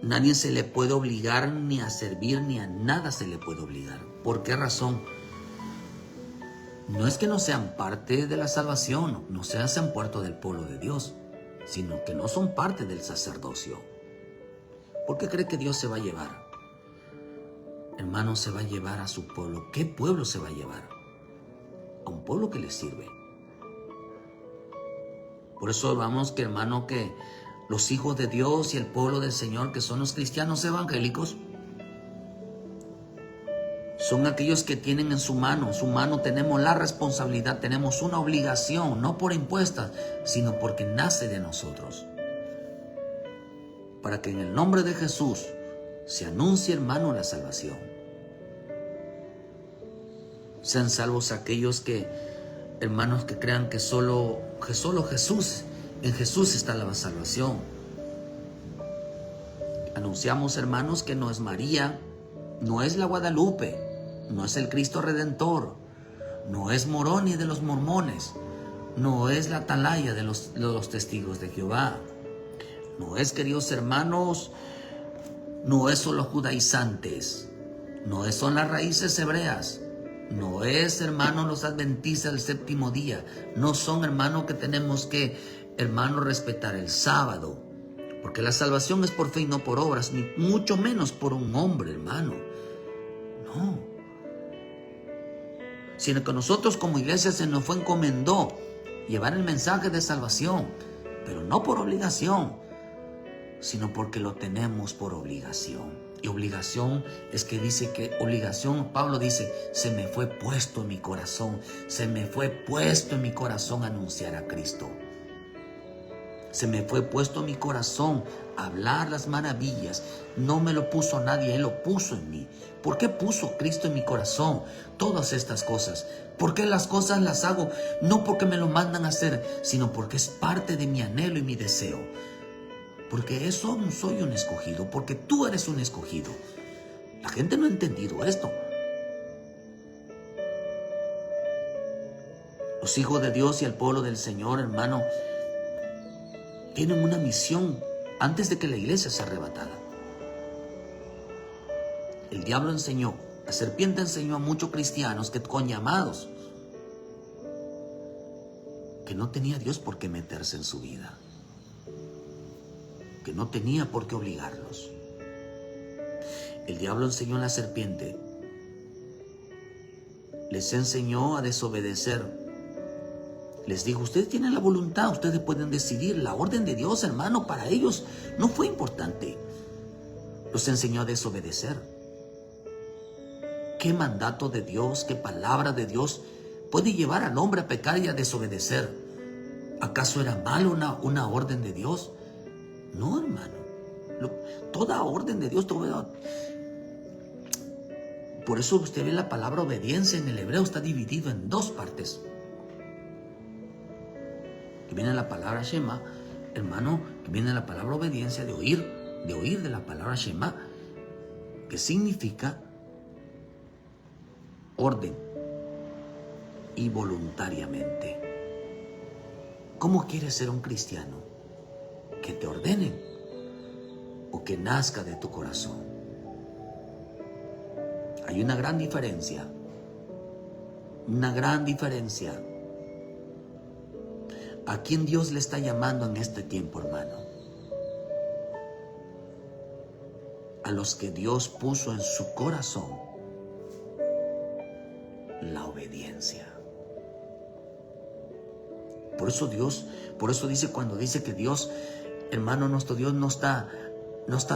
Nadie se le puede obligar ni a servir, ni a nada se le puede obligar. ¿Por qué razón? No es que no sean parte de la salvación, no sean parte del pueblo de Dios, sino que no son parte del sacerdocio. ¿Por qué cree que Dios se va a llevar? Hermano, se va a llevar a su pueblo. ¿Qué pueblo se va a llevar? A un pueblo que le sirve. Por eso vamos que, hermano, que los hijos de Dios y el pueblo del Señor, que son los cristianos evangélicos, son aquellos que tienen en su mano tenemos la responsabilidad, tenemos una obligación, no por impuestas, sino porque nace de nosotros. Para que en el nombre de Jesús se anuncie, hermano, la salvación. Sean salvos aquellos que, hermanos, que crean que solo Jesús, en Jesús está la salvación. Anunciamos, hermanos, que no es María, no es la Guadalupe, no es el Cristo Redentor, no es Moroni de los mormones, no es la atalaya de los testigos de Jehová. No es, queridos hermanos, no es solo judaizantes, no son las raíces hebreas, no es, hermano, los adventistas del séptimo día, no son, hermano, que tenemos que, hermano, respetar el sábado, porque la salvación es por fe y no por obras, ni mucho menos por un hombre, hermano. No. Sino que nosotros como iglesia se nos fue encomendó llevar el mensaje de salvación, pero no por obligación, sino porque lo tenemos por obligación. Y obligación es que dice que obligación, Pablo dice, se me fue puesto en mi corazón, se me fue puesto en mi corazón anunciar a Cristo. Se me fue puesto en mi corazón hablar las maravillas. No me lo puso nadie, Él lo puso en mí. ¿Por qué puso Cristo en mi corazón todas estas cosas? ¿Por qué las cosas las hago? No porque me lo mandan a hacer, sino porque es parte de mi anhelo y mi deseo. Porque eso no soy un escogido, porque tú eres un escogido. La gente no ha entendido esto. Los hijos de Dios y el pueblo del Señor, hermano, tienen una misión antes de que la iglesia sea arrebatada. El diablo enseñó, la serpiente enseñó a muchos cristianos que con llamados, que no tenía Dios por qué meterse en su vida, que no tenía por qué obligarlos. El diablo enseñó a la serpiente, les enseñó a desobedecer. Les dijo, ustedes tienen la voluntad, ustedes pueden decidir. La orden de Dios, hermano, para ellos no fue importante. Los enseñó a desobedecer. ¿Qué mandato de Dios, qué palabra de Dios puede llevar al hombre a pecar y a desobedecer? ¿Acaso era mal una orden de Dios? No, hermano. Toda orden de Dios, por eso usted ve la palabra obediencia en el hebreo está dividido en dos partes. Que viene la palabra Shema, hermano, que viene la palabra obediencia, de oír de la palabra Shema, que significa orden y voluntariamente. ¿Cómo quieres ser un cristiano? ¿Que te ordenen o que nazca de tu corazón? Hay una gran diferencia. Una gran diferencia. ¿A quién Dios le está llamando en este tiempo, hermano? A los que Dios puso en su corazón la obediencia. Por eso dice, cuando dice que Dios, hermano, nuestro Dios no está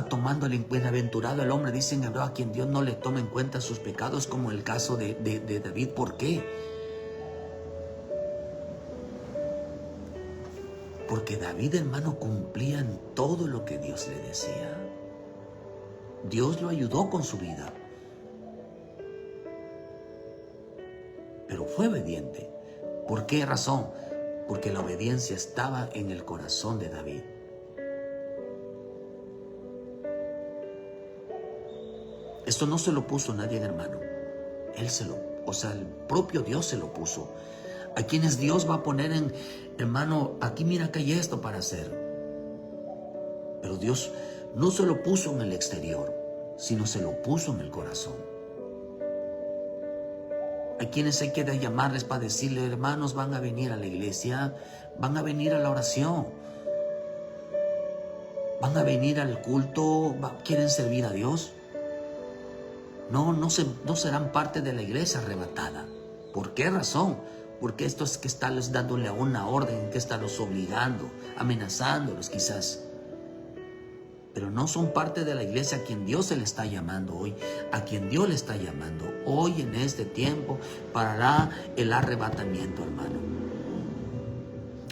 tomando el bienaventurado el hombre, dice en hebreo, a quien Dios no le toma en cuenta sus pecados, como el caso de David. ¿Por qué? Porque David, hermano, cumplía en todo lo que Dios le decía. Dios lo ayudó con su vida. Pero fue obediente. ¿Por qué razón? Porque la obediencia estaba en el corazón de David. Esto no se lo puso nadie, hermano. El propio Dios se lo puso. A quienes Dios va a poner hermano, aquí mira que hay esto para hacer. Pero Dios no se lo puso en el exterior, sino se lo puso en el corazón. A quienes hay que llamarles para decirle, hermanos, van a venir a la iglesia, van a venir a la oración, van a venir al culto, quieren servir a Dios. No serán parte de la iglesia arrebatada. ¿Por qué razón? Porque esto es que estarles dándole a una orden, que estarlos obligando, amenazándolos quizás. Pero no son parte de la iglesia a quien Dios se le está llamando hoy, a quien Dios le está llamando hoy en este tiempo para el arrebatamiento, hermano.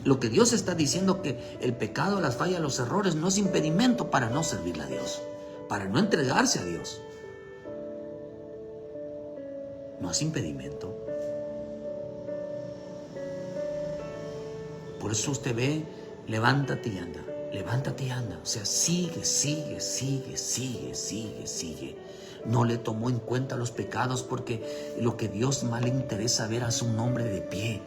Lo que Dios está diciendo, que el pecado, las fallas, los errores no es impedimento para no servirle a Dios, para no entregarse a Dios. No es impedimento. Por eso usted ve, levántate y anda. Levántate y anda. O sea, sigue. No le tomó en cuenta los pecados, porque lo que Dios más le interesa ver es un hombre de pie.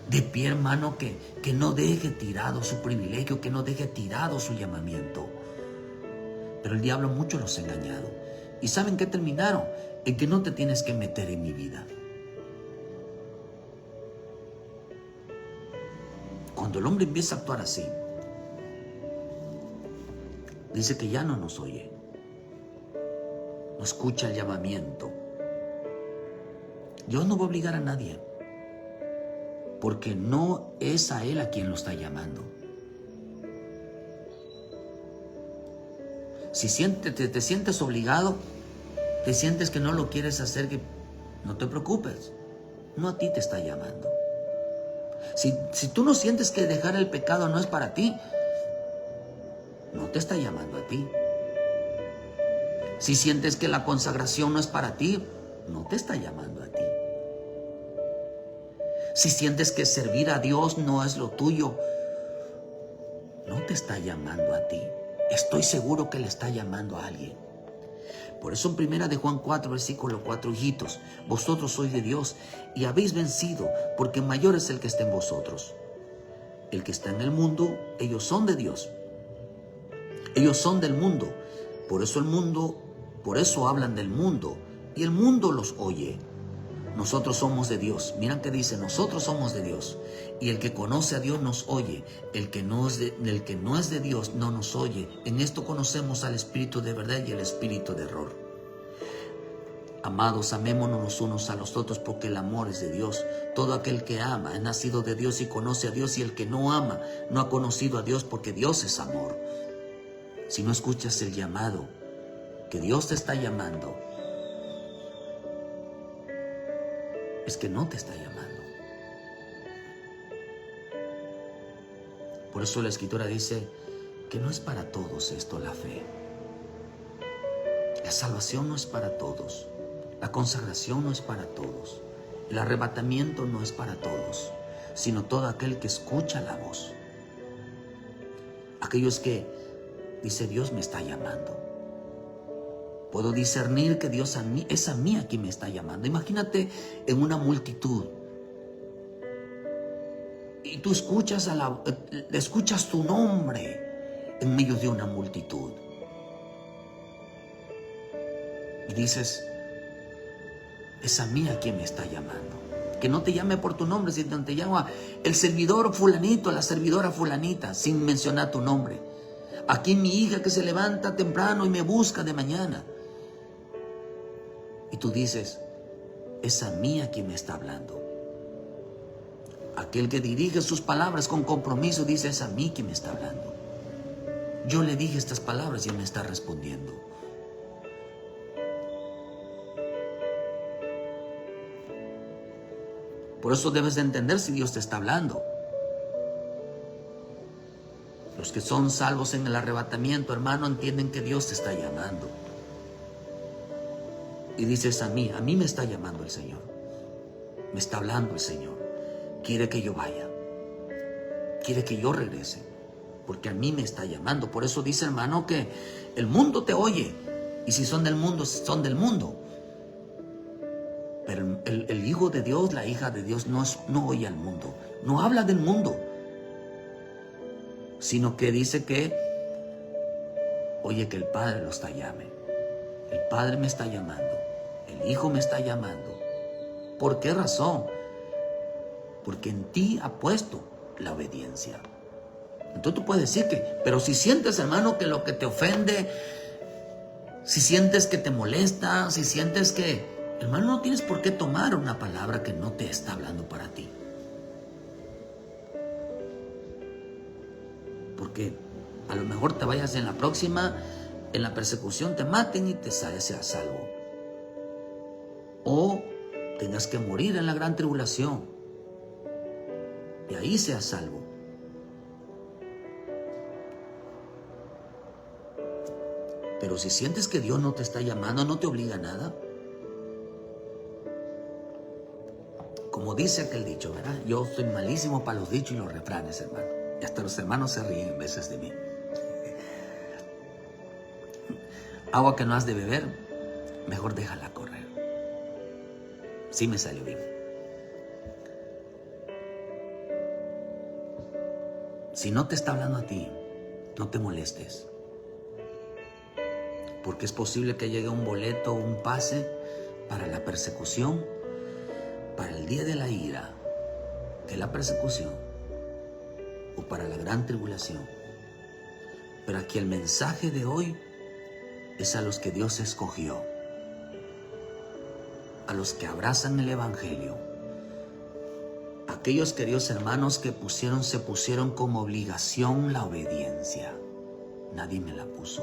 De pie, hermano, que no deje tirado su privilegio, que no deje tirado su llamamiento. Pero el diablo mucho los ha engañado. ¿Y saben qué terminaron? En que no te tienes que meter en mi vida. Cuando el hombre empieza a actuar así, dice que ya no nos oye, no escucha el llamamiento. Dios no va a obligar a nadie, porque no es a Él a quien lo está llamando. Si te sientes obligado, te sientes que no lo quieres hacer, no te preocupes, no a ti te está llamando. Si tú no sientes que dejar el pecado no es para ti, no te está llamando a ti. Si sientes que la consagración no es para ti, no te está llamando a ti. Si sientes que servir a Dios no es lo tuyo, no te está llamando a ti. Estoy seguro que le está llamando a alguien. Por eso en 1 de Juan 4, versículo 4, hijitos, vosotros sois de Dios y habéis vencido, porque mayor es el que está en vosotros. El que está en el mundo, ellos son de Dios. Ellos son del mundo. Por eso hablan del mundo, y el mundo los oye. Nosotros somos de Dios. Miren que dice, nosotros somos de Dios. Y el que conoce a Dios nos oye. El que no es de Dios no nos oye. En esto conocemos al espíritu de verdad y el espíritu de error. Amados, amémonos los unos a los otros, porque el amor es de Dios. Todo aquel que ama ha nacido de Dios y conoce a Dios, y el que no ama no ha conocido a Dios, porque Dios es amor. Si no escuchas el llamado, que Dios te está llamando, es que no te está llamando. Por eso la Escritura dice que no es para todos esto la fe. La salvación no es para todos. La consagración no es para todos. El arrebatamiento no es para todos, sino todo aquel que escucha la voz. Aquellos que dice Dios me está llamando. Puedo discernir que Dios es a mí a quien me está llamando. Imagínate en una multitud y tú escuchas tu nombre en medio de una multitud y dices, es a mí a quien me está llamando. Que no te llame por tu nombre, sino te llama el servidor fulanito, la servidora fulanita, sin mencionar tu nombre. Aquí mi hija que se levanta temprano y me busca de mañana. Y tú dices, es a mí a quien me está hablando. Aquel que dirige sus palabras con compromiso dice, es a mí quien me está hablando. Yo le dije estas palabras y él me está respondiendo. Por eso debes de entender si Dios te está hablando. Los que son salvos en el arrebatamiento, hermano, entienden que Dios te está llamando. Y dices, a mí me está llamando el Señor. Me está hablando el Señor. Quiere que yo vaya. Quiere que yo regrese. Porque a mí me está llamando. Por eso dice, hermano, que el mundo te oye. Y si son del mundo, son del mundo. Pero el Hijo de Dios, la hija de Dios, no oye al mundo. No habla del mundo. Sino que dice que oye que el Padre lo está llamando. El Padre me está llamando. El Hijo me está llamando. ¿Por qué razón? Porque en ti ha puesto la obediencia. Entonces tú puedes decir que, pero si sientes, hermano, que lo que te ofende, si sientes que te molesta, si sientes que, hermano, no tienes por qué tomar una palabra que no te está hablando para ti. Porque a lo mejor te vayas en la próxima, en la persecución te maten y te seas salvo. O tengas que morir en la gran tribulación y ahí seas salvo. Pero si sientes que Dios no te está llamando, no te obliga a nada. Como dice aquel dicho, ¿verdad? Yo soy malísimo para los dichos y los refranes, hermano. Y hasta los hermanos se ríen en veces de mí. Agua que no has de beber, mejor déjala correr. Sí me salió bien. Si no te está hablando a ti, no te molestes. Porque es posible que llegue un boleto o un pase para la persecución, para el día de la ira, de la persecución, o para la gran tribulación. Pero aquí el mensaje de hoy es a los que Dios escogió, a los que abrazan el Evangelio, aquellos queridos hermanos que se pusieron como obligación la obediencia. Nadie me la puso.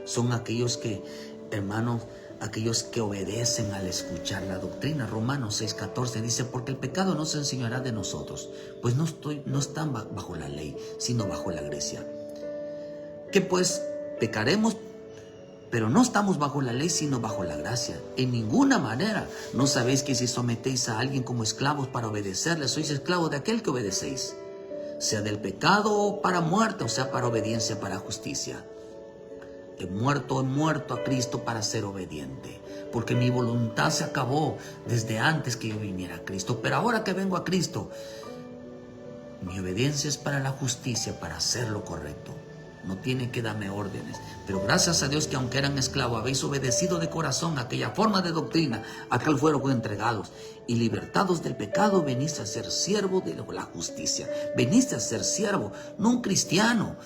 Son aquellos que, hermanos, aquellos que obedecen al escuchar la doctrina. Romanos 6:14 dice, porque el pecado no se enseñará de nosotros, pues no están bajo la ley, sino bajo la gracia. Que pues pecaremos, pero no estamos bajo la ley, sino bajo la gracia. En ninguna manera. ¿No sabéis que si sometéis a alguien como esclavos para obedecerle, sois esclavos de aquel que obedecéis? Sea del pecado para muerte, o sea para obediencia, para justicia. He muerto a Cristo para ser obediente, porque mi voluntad se acabó desde antes que yo viniera a Cristo. Pero ahora que vengo a Cristo, mi obediencia es para la justicia, para hacer lo correcto. No tiene que darme órdenes. Pero gracias a Dios que aunque eran esclavos, habéis obedecido de corazón aquella forma de doctrina a que fueron entregados. Y libertados del pecado, veniste a ser siervo de la justicia. Veniste a ser siervo, no un cristiano.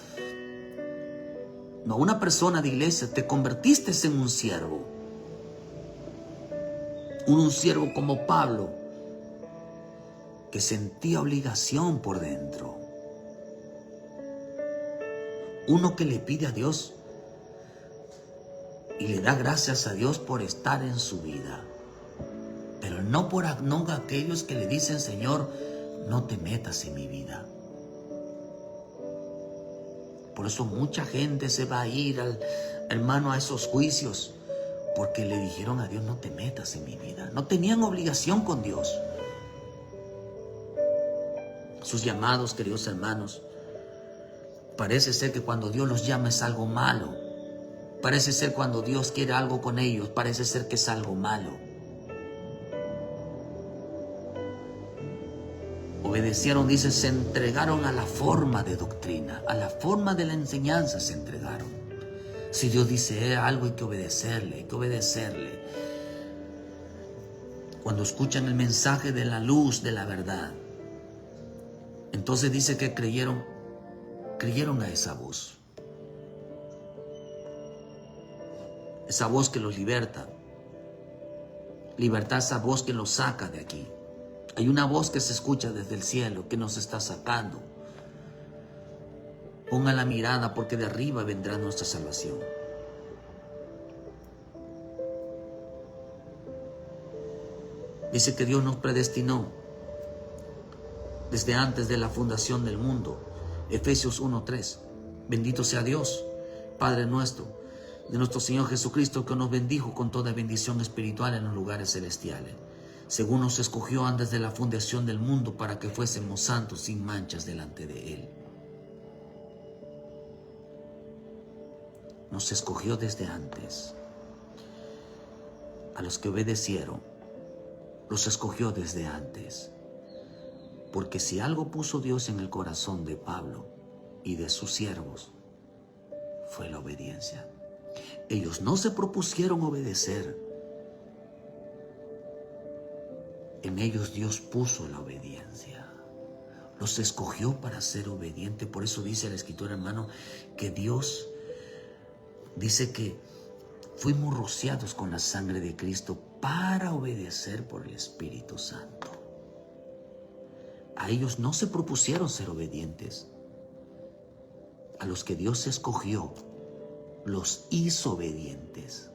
No, una persona de iglesia, te convertiste en un siervo. Un siervo como Pablo, que sentía obligación por dentro. Uno que le pide a Dios y le da gracias a Dios por estar en su vida. Pero no aquellos que le dicen, Señor, no te metas en mi vida. Por eso mucha gente se va a ir, hermano, a esos juicios, porque le dijeron a Dios, no te metas en mi vida. No tenían obligación con Dios. Sus llamados, queridos hermanos, parece ser que cuando Dios los llama es algo malo. Parece ser cuando Dios quiere algo con ellos, parece ser que es algo malo. Obedecieron, dice, se entregaron a la forma de doctrina, a la forma de la enseñanza se entregaron. Si Dios dice algo, hay que obedecerle, hay que obedecerle. Cuando escuchan el mensaje de la luz, de la verdad, entonces dice que creyeron a esa voz. Esa voz que los liberta. Libertad, esa voz que los saca de aquí. Hay una voz que se escucha desde el cielo que nos está sacando. Ponga la mirada porque de arriba vendrá nuestra salvación. Dice que Dios nos predestinó desde antes de la fundación del mundo. Efesios 1:3. Bendito sea Dios, Padre nuestro, de nuestro Señor Jesucristo, que nos bendijo con toda bendición espiritual en los lugares celestiales, según nos escogió antes de la fundación del mundo para que fuésemos santos sin manchas delante de Él. Nos escogió desde antes. A los que obedecieron, los escogió desde antes. Porque si algo puso Dios en el corazón de Pablo y de sus siervos, fue la obediencia. Ellos no se propusieron obedecer. En ellos Dios puso la obediencia. Los escogió para ser obedientes. Por eso dice la Escritura, hermano, que Dios dice que fuimos rociados con la sangre de Cristo para obedecer por el Espíritu Santo. A ellos no se propusieron ser obedientes. A los que Dios escogió, los hizo obedientes.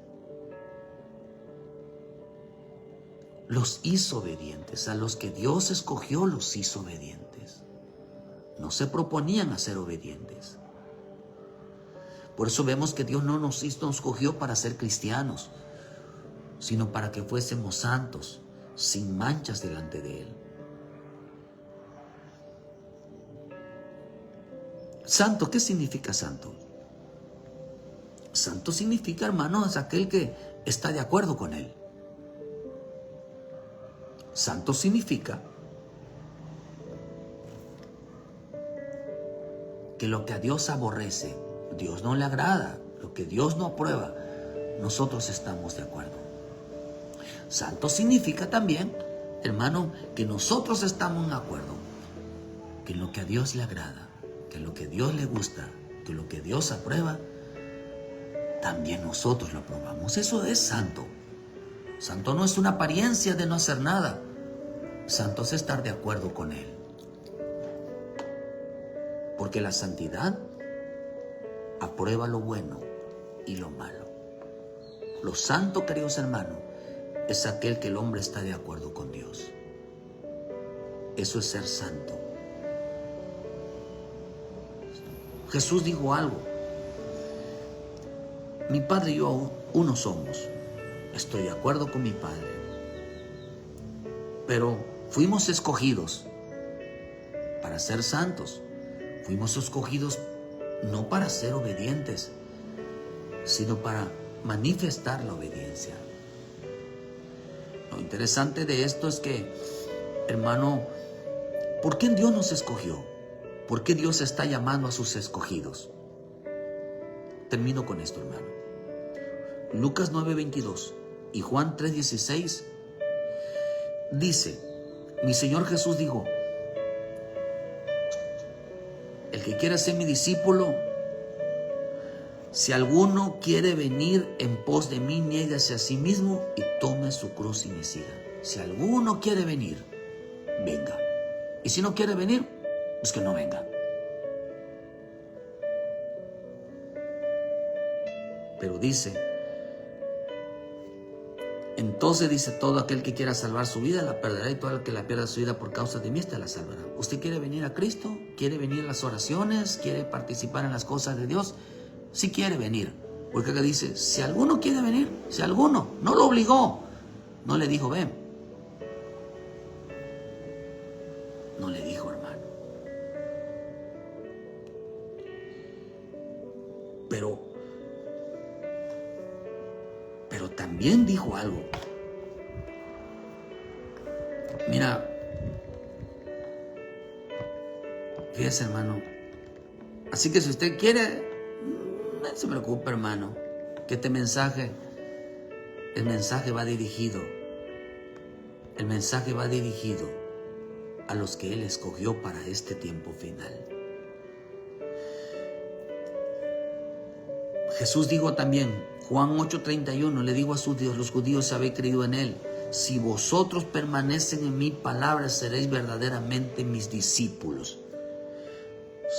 Los hizo obedientes. A los que Dios escogió, los hizo obedientes. No se proponían a ser obedientes. Por eso vemos que Dios no nos escogió para ser cristianos, sino para que fuésemos santos, sin manchas delante de Él. Santo, ¿qué significa santo? Santo significa, hermano, es aquel que está de acuerdo con Él. Santo significa que lo que a Dios aborrece, Dios no le agrada, lo que Dios no aprueba, nosotros estamos de acuerdo. Santo significa también, hermano, que nosotros estamos de acuerdo, que lo que a Dios le agrada, que lo que a Dios le gusta, que lo que Dios aprueba, también nosotros lo aprobamos. Eso es santo. Santo no es una apariencia de no hacer nada. Santo es estar de acuerdo con Él. Porque la santidad aprueba lo bueno y lo malo. Lo santo, queridos hermanos, es aquel que el hombre está de acuerdo con Dios. Eso es ser santo. Jesús dijo algo. Mi Padre y yo uno somos. Estoy de acuerdo con mi Padre. Pero fuimos escogidos para ser santos. Fuimos escogidos no para ser obedientes, sino para manifestar la obediencia. Lo interesante de esto es que, hermano, ¿por qué Dios nos escogió? ¿Por qué Dios está llamando a sus escogidos? Termino con esto, hermano. Lucas 9:22 y Juan 3:16 dice, mi Señor Jesús dijo, el que quiera ser mi discípulo, si alguno quiere venir en pos de mí, niéguese a sí mismo y tome su cruz y me siga. Si alguno quiere venir, venga. Y si no quiere venir, pues que no venga. Pero dice Entonces dice, todo aquel que quiera salvar su vida la perderá, y todo el que la pierda su vida por causa de mí esta la salvará. ¿Usted quiere venir a Cristo? ¿Quiere venir a las oraciones? ¿Quiere participar en las cosas de Dios? Sí quiere venir. Porque acá dice, si alguno quiere venir, si alguno, no lo obligó, no le dijo ven. No le dijo, hermano. Pero también dijo algo. Mira, fíjese, hermano. Así que si usted quiere, no se preocupe, hermano, que el mensaje va dirigido. El mensaje va dirigido a los que Él escogió para este tiempo final. Jesús dijo también, Juan 8:31, le digo a sus Dios, los judíos habéis creído en Él. Si vosotros permanecen en mi palabra, seréis verdaderamente mis discípulos.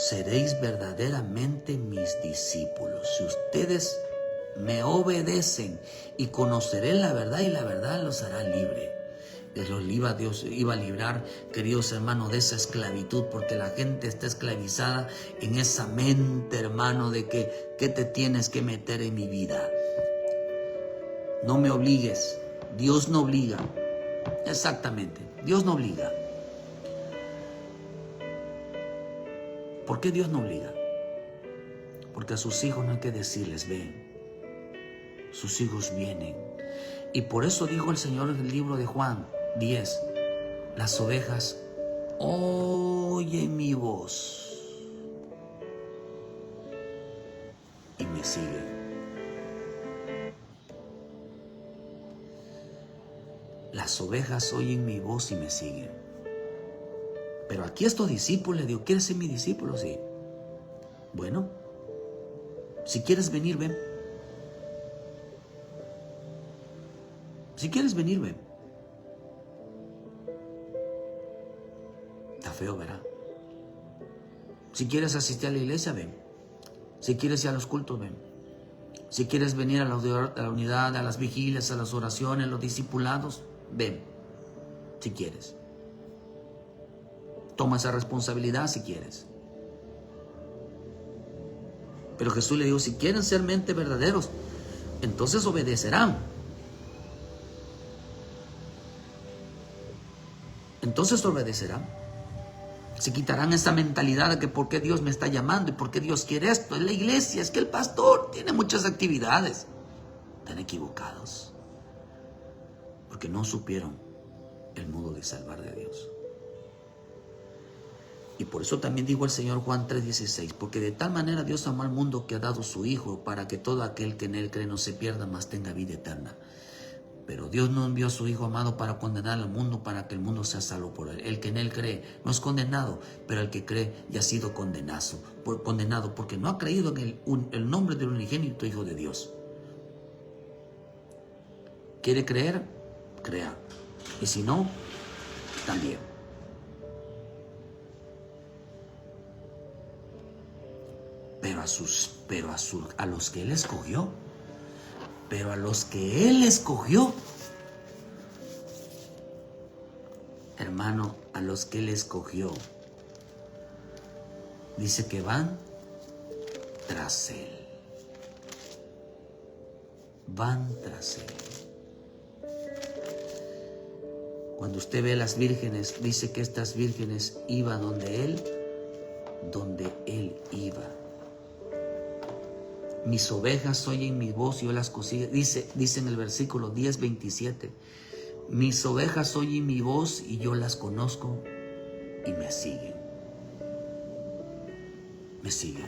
Seréis verdaderamente mis discípulos. Si ustedes me obedecen, y conoceré la verdad, y la verdad los hará libre. Dios iba a librar, queridos hermanos, de esa esclavitud, porque la gente está esclavizada en esa mente, hermano, de que ¿qué te tienes que meter en mi vida? No me obligues. Dios no obliga. Exactamente, Dios no obliga. ¿Por qué Dios no obliga? Porque a sus hijos no hay que decirles ven. Sus hijos vienen. Y por eso dijo el Señor en el libro de Juan 10, las ovejas oyen mi voz y me siguen. Las ovejas oyen mi voz y me siguen. Pero aquí estos discípulos, le digo, ¿quieres ser mi discípulo? Sí. Bueno, si quieres venir, ven. Si quieres venir, ven. Está feo, ¿verdad? Si quieres asistir a la iglesia, ven. Si quieres ir a los cultos, ven. Si quieres venir a la unidad, a las vigilias, a las oraciones, a los discipulados, ven. Si quieres. Toma esa responsabilidad si quieres. Pero Jesús le dijo, si quieren ser mente verdaderos, entonces obedecerán. Entonces obedecerán. Se quitarán esa mentalidad de que por qué Dios me está llamando y por qué Dios quiere esto. Es la iglesia, es que el pastor tiene muchas actividades. Están equivocados. Porque no supieron el modo de salvar de Dios. Y por eso también dijo el Señor Juan 3:16, porque de tal manera Dios amó al mundo que ha dado su Hijo, para que todo aquel que en Él cree no se pierda, mas tenga vida eterna. Pero Dios no envió a su Hijo amado para condenar al mundo, para que el mundo sea salvo por Él. El que en Él cree no es condenado, pero el que cree ya ha sido condenado, porque no ha creído en el nombre del unigénito Hijo de Dios. ¿Quiere creer? Crea. Y si no, también. A los que Él escogió, hermano, a los que Él escogió, dice que van tras Él. Van tras Él. Cuando usted ve a las vírgenes, dice que estas vírgenes iban donde Él iba. Mis ovejas oyen mi voz y yo las consigo. Dice en el versículo 10:27. Mis ovejas oyen mi voz y yo las conozco y me siguen. Me siguen.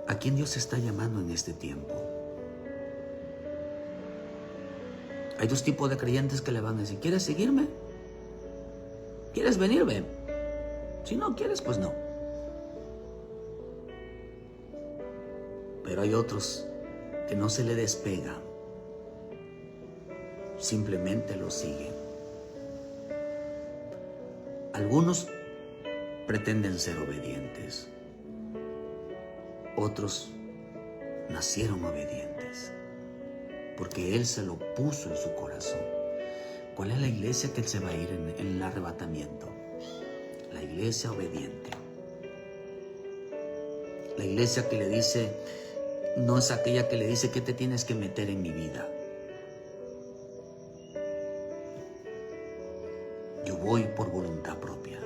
¿A quién Dios está llamando en este tiempo? Hay dos tipos de creyentes que le van a decir, ¿quieres seguirme? ¿Quieres venir? Ven. Si no quieres, pues no. Pero hay otros que no se le despegan, simplemente lo siguen. Algunos pretenden ser obedientes, otros nacieron obedientes. porque Él se lo puso en su corazón. ¿Cuál es la iglesia que Él se va a ir en el arrebatamiento? La iglesia obediente. La iglesia que le dice, no es aquella que le dice que te tienes que meter en mi vida. Yo voy por voluntad propia.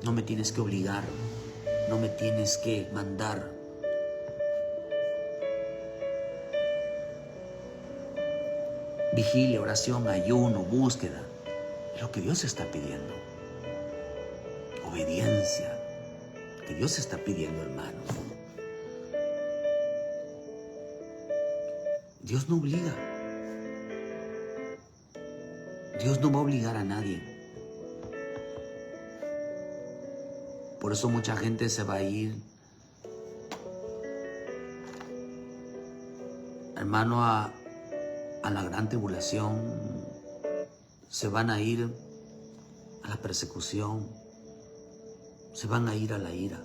No me tienes que obligar, no me tienes que mandar. Vigilia, oración, ayuno, búsqueda. Es lo que Dios está pidiendo. Obediencia. Que Dios está pidiendo, hermanos. Dios no obliga. Dios no va a obligar a nadie. Por eso mucha gente se va a ir, hermano, a la gran tribulación. Se van a ir a la persecución. Se van a ir a la ira.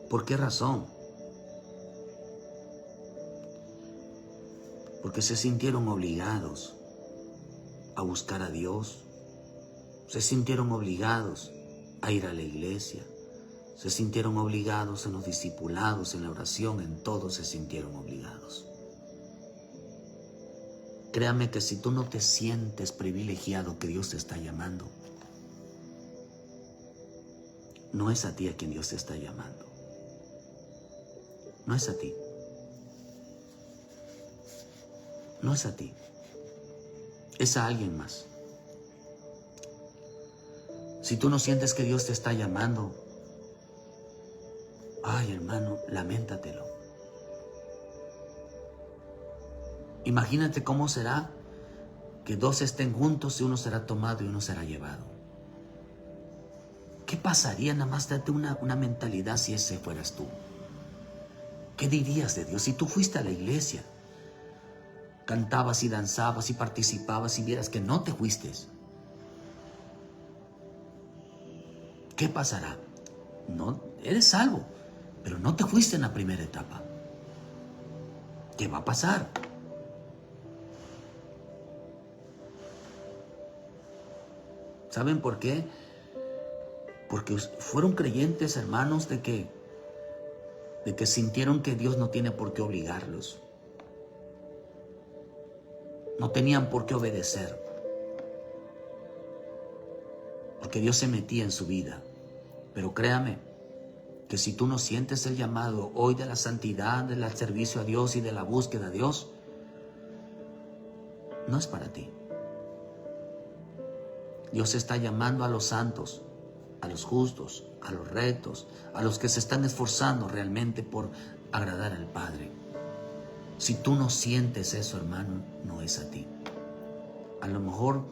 ¿Por qué razón? Porque se sintieron obligados a buscar a Dios. Se sintieron obligados a ir a la iglesia. Se sintieron obligados en los discipulados, en la oración, en todo se sintieron obligados. Créame que si tú no te sientes privilegiado que Dios te está llamando, no es a ti a quien Dios te está llamando. No es a ti. No es a ti. Es a alguien más. Si tú no sientes que Dios te está llamando, ay, hermano, lamentatelo. Imagínate cómo será que dos estén juntos y uno será tomado y uno será llevado. ¿Qué pasaría? Nada más date una mentalidad si ese fueras tú. ¿Qué dirías de Dios? Si tú fuiste a la iglesia, cantabas y danzabas y participabas y vieras que no te fuiste, ¿qué pasará? No, eres salvo, pero no te fuiste en la primera etapa. ¿Qué va a pasar? ¿Saben por qué? Porque fueron creyentes, hermanos, de que sintieron que Dios no tiene por qué obligarlos. No tenían por qué obedecer. Porque Dios se metía en su vida. Pero créame, que si tú no sientes el llamado hoy de la santidad, del servicio a Dios y de la búsqueda a Dios, no es para ti. Dios está llamando a los santos, a los justos, a los rectos, a los que se están esforzando realmente por agradar al Padre. Si tú no sientes eso, hermano, no es a ti. A lo mejor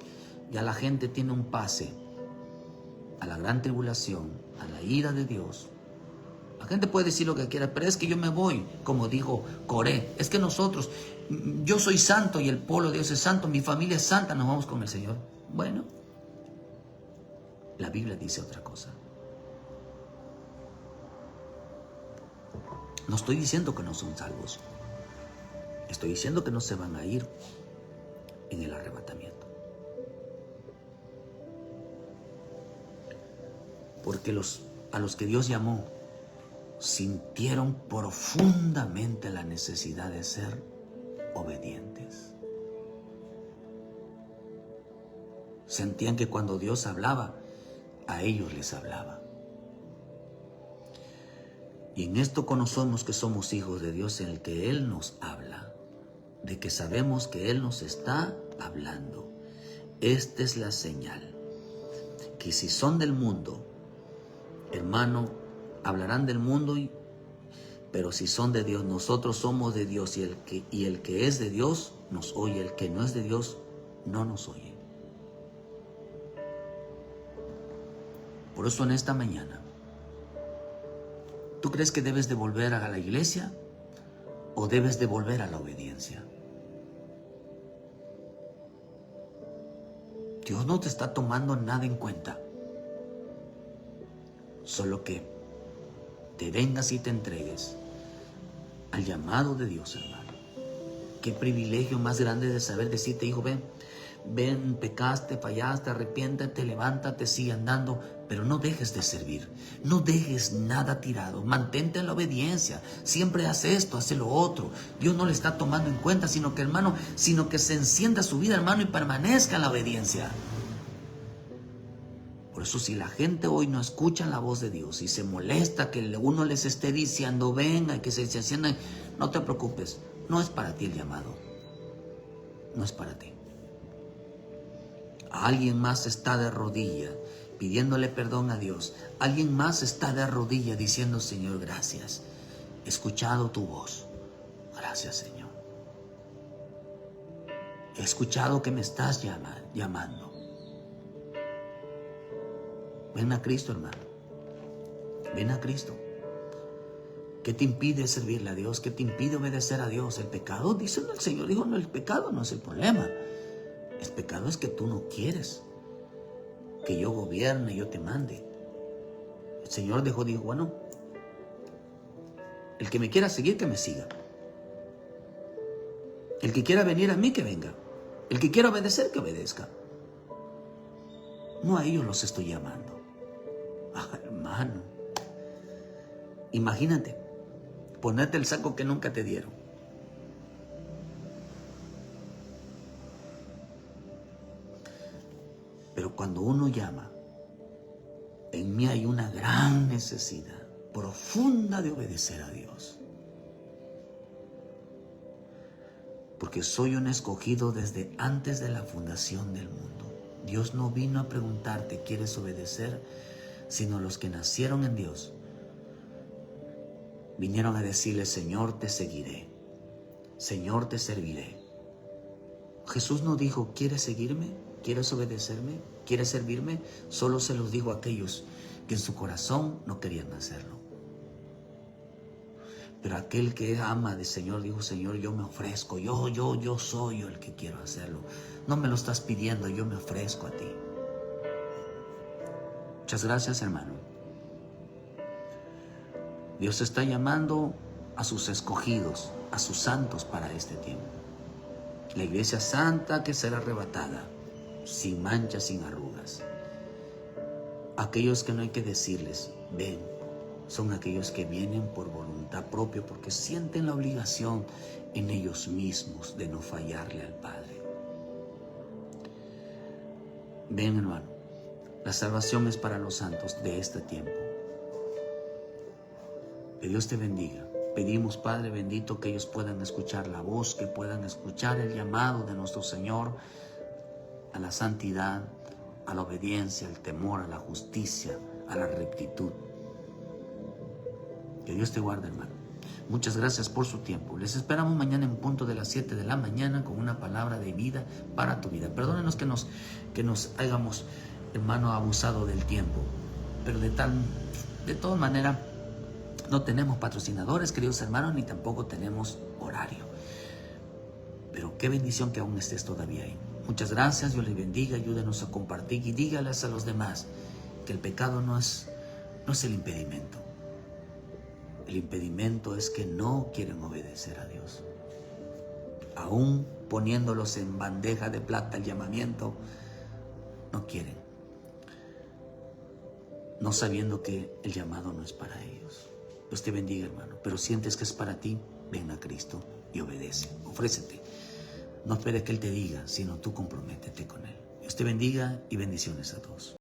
ya la gente tiene un pase a la gran tribulación, a la ira de Dios. La gente puede decir lo que quiera, pero es que yo me voy, como dijo Coré. Es que nosotros, yo soy santo y el pueblo de Dios es santo, mi familia es santa, nos vamos con el Señor. Bueno, la Biblia dice otra cosa. No estoy diciendo que no son salvos. Estoy diciendo que no se van a ir en el arrebatamiento. Porque a los que Dios llamó sintieron profundamente la necesidad de ser obedientes. Sentían que cuando Dios hablaba, a ellos les hablaba. Y en esto conocemos que somos hijos de Dios, en el que Él nos habla, de que sabemos que Él nos está hablando. Esta es la señal, que si son del mundo, hermano, hablarán del mundo, pero si son de Dios, nosotros somos de Dios, y el que es de Dios nos oye, el que no es de Dios no nos oye. Por eso en esta mañana, ¿tú crees que debes de volver a la iglesia o debes de volver a la obediencia? Dios no te está tomando nada en cuenta. Solo que te vengas y te entregues al llamado de Dios, hermano. Qué privilegio más grande de saber decirte, hijo, ven, pecaste, fallaste, arrepiéntete, levántate, sigue andando, pero no dejes de servir, no dejes nada tirado, mantente en la obediencia, siempre hace esto, hace lo otro. Dios no le está tomando en cuenta, sino que se encienda su vida, hermano, y permanezca en la obediencia. Por eso, si la gente hoy no escucha la voz de Dios y se molesta que uno les esté diciendo, venga, que se enciendan, no te preocupes, no es para ti el llamado, no es para ti. Alguien más está de rodilla pidiéndole perdón a Dios. Alguien más está de rodilla diciendo, Señor, gracias. He escuchado tu voz. Gracias, Señor. He escuchado que me estás llamando. Ven a Cristo, hermano. Ven a Cristo. ¿Qué te impide servirle a Dios? ¿Qué te impide obedecer a Dios? El pecado, dice el Señor, dijo, no, el pecado no es el problema. El pecado es que tú no quieres que yo gobierne, yo te mande. El Señor dijo, bueno, el que me quiera seguir, que me siga. El que quiera venir a mí, que venga. El que quiera obedecer, que obedezca. No a ellos los estoy llamando. Hermano, imagínate, ponerte el saco que nunca te dieron. Pero cuando uno llama, en mí hay una gran necesidad profunda de obedecer a Dios. Porque soy un escogido desde antes de la fundación del mundo. Dios no vino a preguntarte, ¿quieres obedecer? Sino los que nacieron en Dios vinieron a decirle, Señor, te seguiré. Señor, te serviré. Jesús no dijo, ¿quieres seguirme? ¿Quieres obedecerme? ¿Quieres servirme? Solo se los dijo a aquellos que en su corazón no querían hacerlo. Pero aquel que ama al Señor dijo, Señor, yo me ofrezco, yo soy el que quiero hacerlo. No me lo estás pidiendo, yo me ofrezco a ti. Muchas gracias, hermano. Dios está llamando a sus escogidos, a sus santos para este tiempo. La iglesia santa que será arrebatada, sin manchas, sin arrugas. Aquellos que no hay que decirles, ven, son aquellos que vienen por voluntad propia, porque sienten la obligación en ellos mismos de no fallarle al Padre. Ven, hermano, la salvación es para los santos de este tiempo. Que Dios te bendiga. Pedimos, Padre bendito, que ellos puedan escuchar la voz, que puedan escuchar el llamado de nuestro Señor a la santidad, a la obediencia, al temor, a la justicia, a la rectitud. Que Dios te guarde, hermano. Muchas gracias por su tiempo. Les esperamos mañana en punto de las 7 de la mañana con una palabra de vida para tu vida. Perdónenos que nos hayamos, hermano, abusado del tiempo. Pero de todas maneras, no tenemos patrocinadores, queridos hermanos, ni tampoco tenemos horario. Pero qué bendición que aún estés todavía ahí. Muchas gracias, Dios les bendiga, ayúdenos a compartir y dígales a los demás que el pecado no es el impedimento. El impedimento es que no quieren obedecer a Dios. Aún poniéndolos en bandeja de plata el llamamiento, no quieren. No sabiendo que el llamado no es para ellos. Dios te bendiga, hermano. Pero sientes que es para ti, ven a Cristo y obedece. Ofrécete. No esperes que Él te diga, sino tú comprométete con Él. Dios te bendiga y bendiciones a todos.